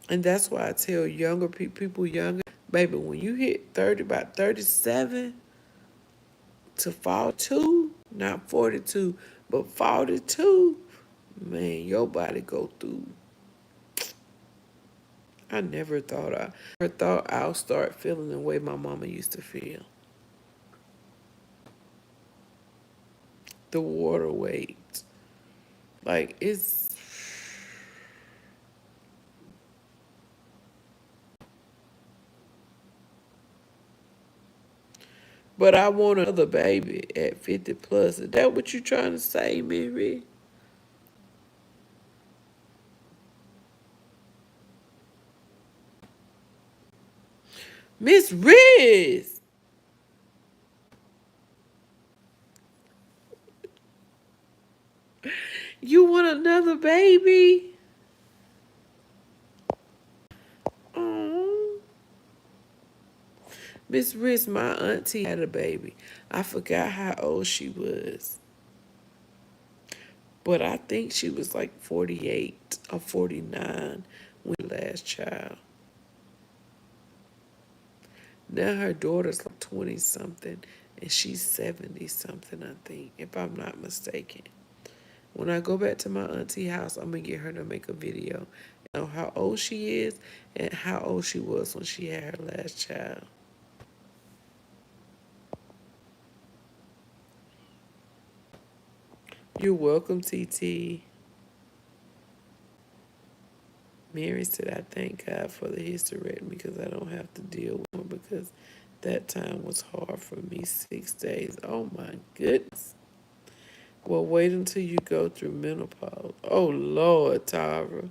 And that's why I tell younger people younger, baby, when you hit 30, about 37 to 42, not 42, but 42, man, your body go through. I never thought I'll start feeling the way my mama used to feel. The water weight. Like it's, but I want another baby at 50 plus. Is that what you trying to say, Mary? Miss Riz, you want another baby? Oh, Miss Riz, my auntie had a baby. I forgot how old she was, but I think she was like 48 or 49 when the last child. Now her daughter's like 20 something and she's 70 something, I think, if I'm not mistaken. When I go back to my auntie house, I'm going to get her to make a video on how old she is and how old she was when she had her last child. You're welcome, TT. Mary said, I thank God for the hysterectomy because I don't have to deal with it because that time was hard for me, 6 days. Oh my goodness. Well, wait until you go through menopause. Oh Lord, Tyra.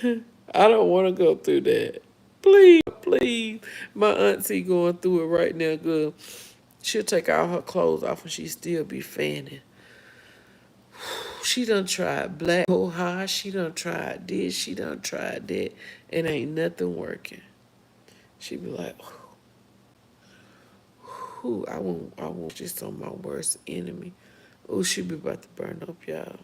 I don't want to go through that. Please, please. My auntie going through it right now, good. She'll take all her clothes off and she still be fanning. She done tried black hole high. She done tried this. She done tried that. And ain't nothing working. She be like, "Who? I want just on my worst enemy." Oh, she be about to burn up, y'all.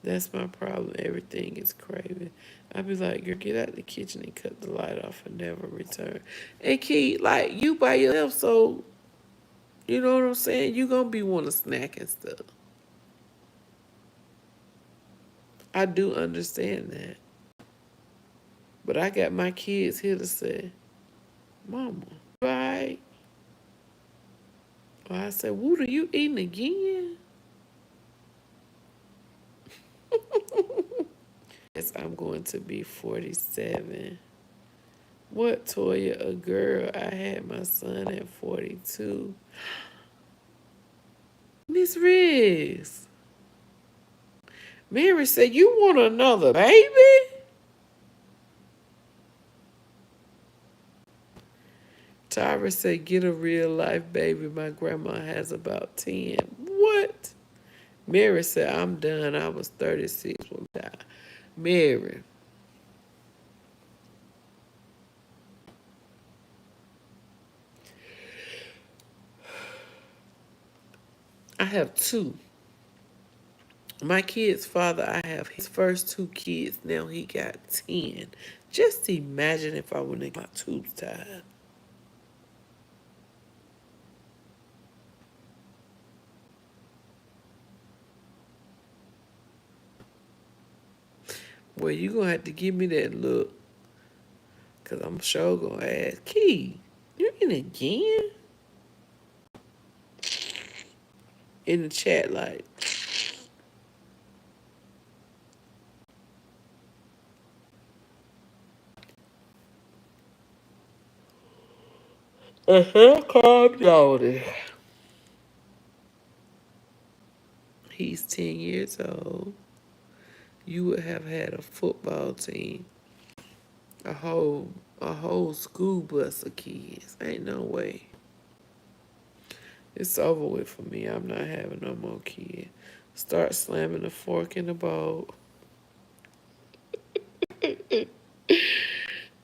That's my problem. Everything is craving. I be like, "Girl, get out the kitchen and cut the light off and never return." And Key, like, you by yourself, so you know what I'm saying? You gonna be wanting to snack and stuff. I do understand that. But I got my kids here to say, "Mama, right?" Or I said, "Woot, are you eating again?" Yes, I'm going to be 47. What, Toya? A girl. I had my son at 42. Miss Riz. Mary said, "You want another baby?" Tyra said, "Get a real life baby. My grandma has about 10. What? Mary said, "I'm done. I was 36 when I died." Mary. I have two. My kid's father, I have his first two kids. Now he got 10. Just imagine if I wouldn't have got tubes tied. Well, you going to have to give me that look. Because I'm sure going to ask, "Key, you in again?" In the chat, like, calm down. He's 10 years old. You would have had a football team. A whole school bus of kids. Ain't no way. It's over with for me. I'm not having no more kids. Start slamming the fork in the bowl.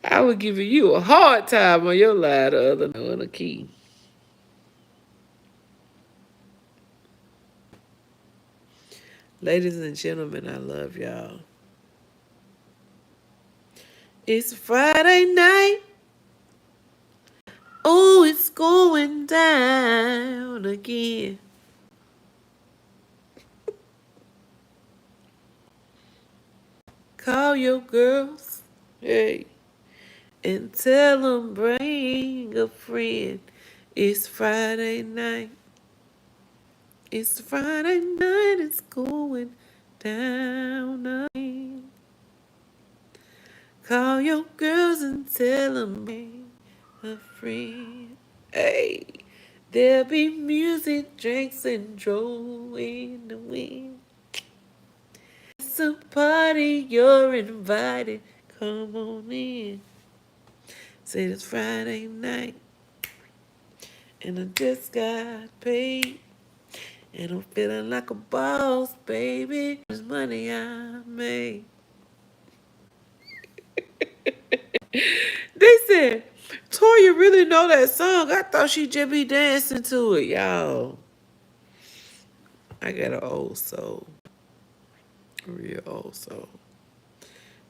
I was giving you a hard time on your lie the other night on the key. Ladies and gentlemen, I love y'all. It's Friday night. Oh, it's going down again. Call your girls, hey, and tell them bring a friend. It's Friday night. It's Friday night. It's going down again. Call your girls and tell them bring a friend. Hey, there'll be music, drinks, and Joe in the wind. It's a party, you're invited. Come on in. Say it's Friday night, and I just got paid. And I'm feeling like a boss, baby. This money I made. They said, "Toya really know that song. I thought she just be dancing to it, y'all." I got an old soul. A real old soul.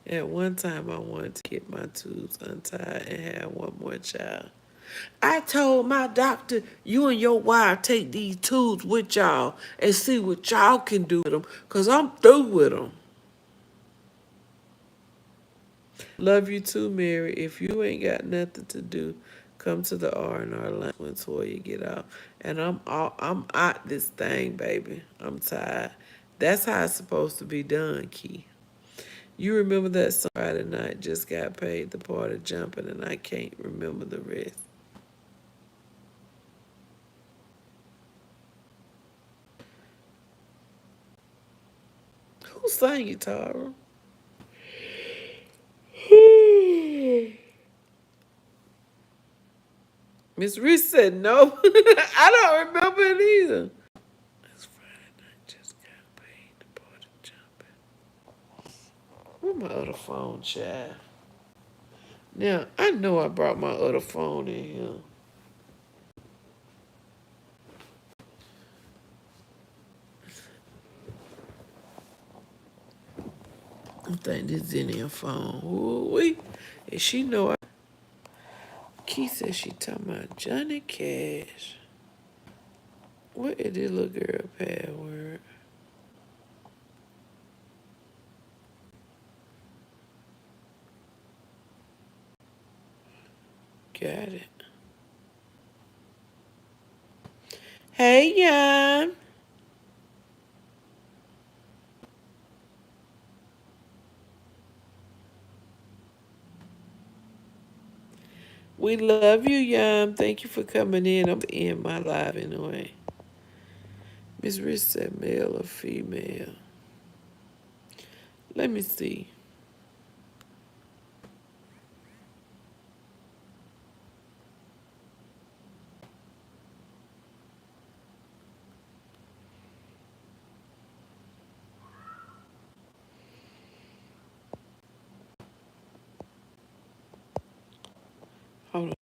At one time, I wanted to get my tubes untied and have one more child. I told my doctor, "You and your wife take these tubes with y'all and see what y'all can do with them, because I'm through with them." Love you too, Mary. If you ain't got nothing to do, come to the R&R line when Toya get out. And I'm out this thing, baby. I'm tired. That's how it's supposed to be done, Key. You remember that song Friday night, just got paid, the party jumping, and I can't remember the rest. Who sang it, Tara? Miss Reese said no. I don't remember it either. It's Friday night. my other phone, child? Now, I know I brought my other phone in here. I think this is in her phone. Ooh-wee. And she know I... Key said she talking about Johnny Cash. What is this little girl password? Got it. Hey, Jan. We love you, Yam. Thank you for coming in. I'm in my live anyway. Miss Rich said male or female. Let me see. Hold on.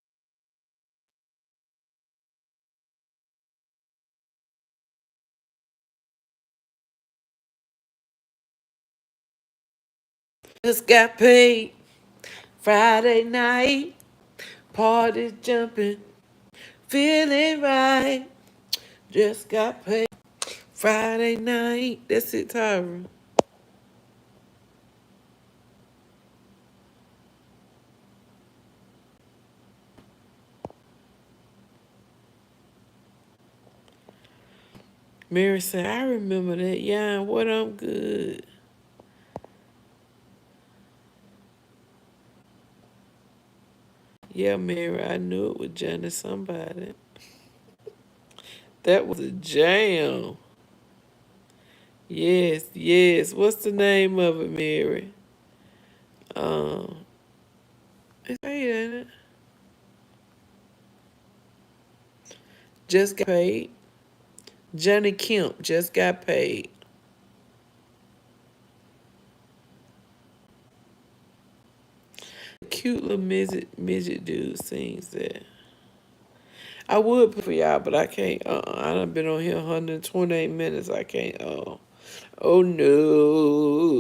Just got paid Friday night. Party jumping. Feeling right. Just got paid Friday night. That's it, Tyra. Mary said, I remember that. Yeah, what I'm good. Yeah, Mary, I knew it was Johnny somebody. That was a jam. Yes, yes. What's the name of it, Mary? Um, it's right, ain't it? Just got paid. Johnny Kemp just got paid. Cute little midget dude sings that. I would put for y'all, but I can't. I done been on here 128 minutes. I can't. Oh no.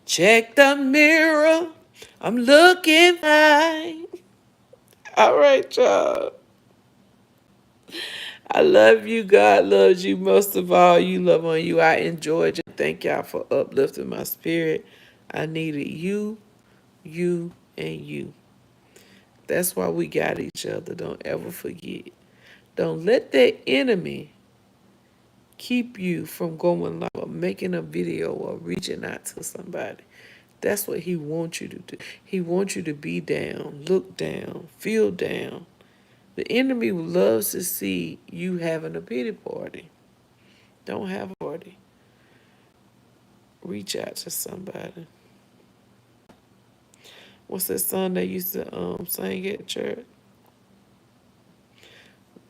Check the mirror. I'm looking fine. All right, y'all. I love you. God loves you. Most of all, you love on you. I enjoyed you. Thank y'all for uplifting my spirit. I needed you, and you. That's why we got each other. Don't ever forget. Don't let that enemy keep you from going live or making a video or reaching out to somebody. That's what he wants you to do. He wants you to be down, look down, feel down. The enemy loves to see you having a pity party. Don't have a party. Reach out to somebody. What's that song they used to sing at church?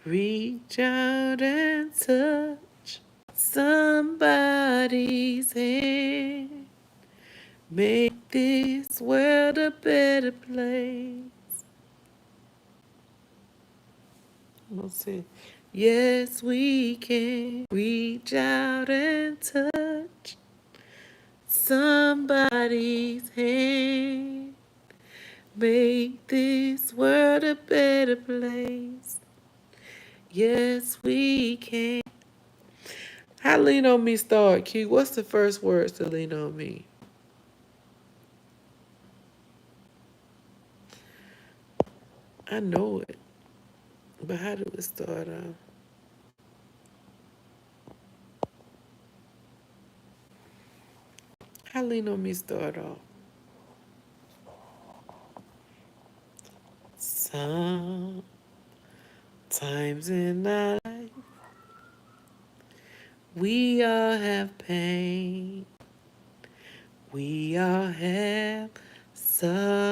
Reach out and touch somebody's hand. Make this world a better place. Let's see. Yes, we can reach out and touch somebody's hand. Make this world a better place. Yes, we can. How Lean On Me start, Q? What's the first words to Lean On Me? I know it, but how do it start off? How Lean On Me start off? Sometimes in our life, we all have pain. We all have sorrow.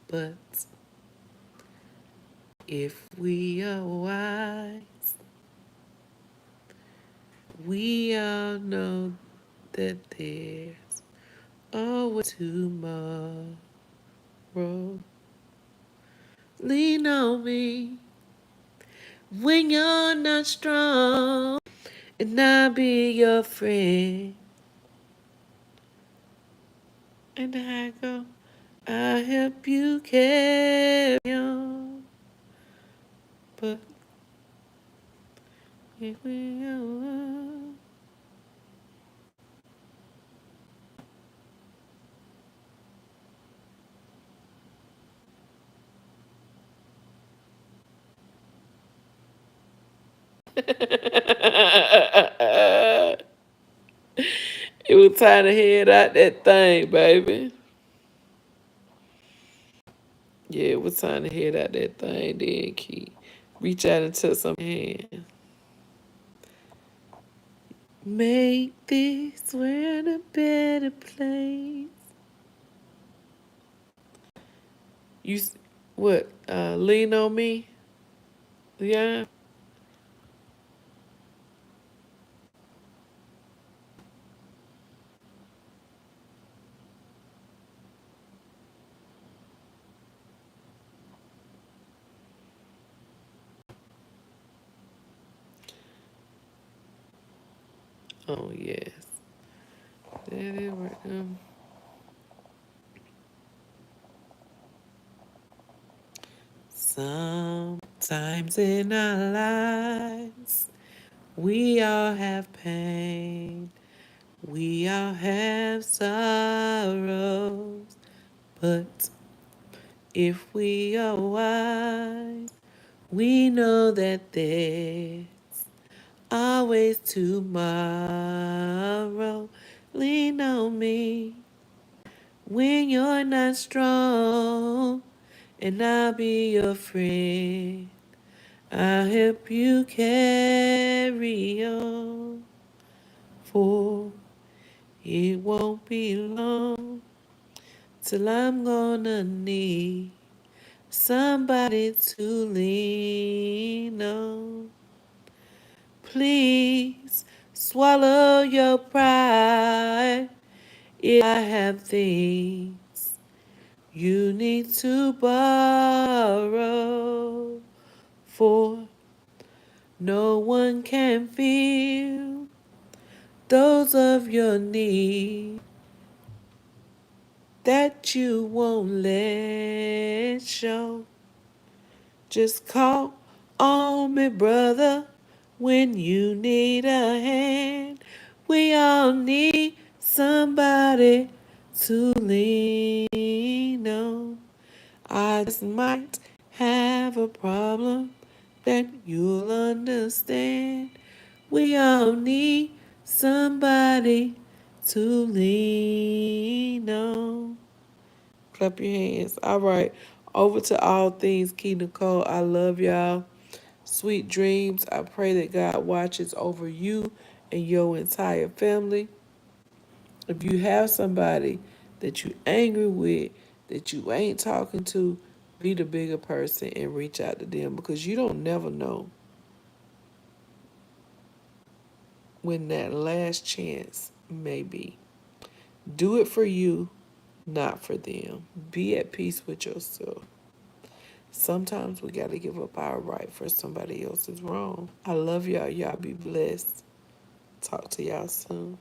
But if we are wise, we all know that there's always tomorrow. Lean on me when you're not strong, and I'll be your friend. And I go, I'll help you carry on. But if we are it was time to head out that thing, baby. Yeah, it was time to head out that thing, then Key. Reach out and touch some hand. Make this world a better place. You, what, lean on me? Yeah? Oh, yes. That is right. Sometimes in our lives, we all have pain. We all have sorrows. But if we are wise, we know that there's always tomorrow. Lean on me when you're not strong, and I'll be your friend. I'll help you carry on, for it won't be long till I'm gonna need somebody to lean on. Please swallow your pride. If I have things you need to borrow, for no one can feel those of your need that you won't let show. Just call on me, brother, when you need a hand. We all need somebody to lean on. I just might have a problem that you'll understand. We all need somebody to lean on. Clap your hands. All right. Over to All Things Key Nicole. I love y'all. Sweet dreams. I pray that God watches over you and your entire family. If you have somebody that you angry with, that you ain't talking to, be the bigger person and reach out to them, because you don't never know when that last chance may be. Do it for you, not for them. Be at peace with yourself. Sometimes we got to give up our right for somebody else's wrong. I love y'all. Y'all be blessed. Talk to y'all soon.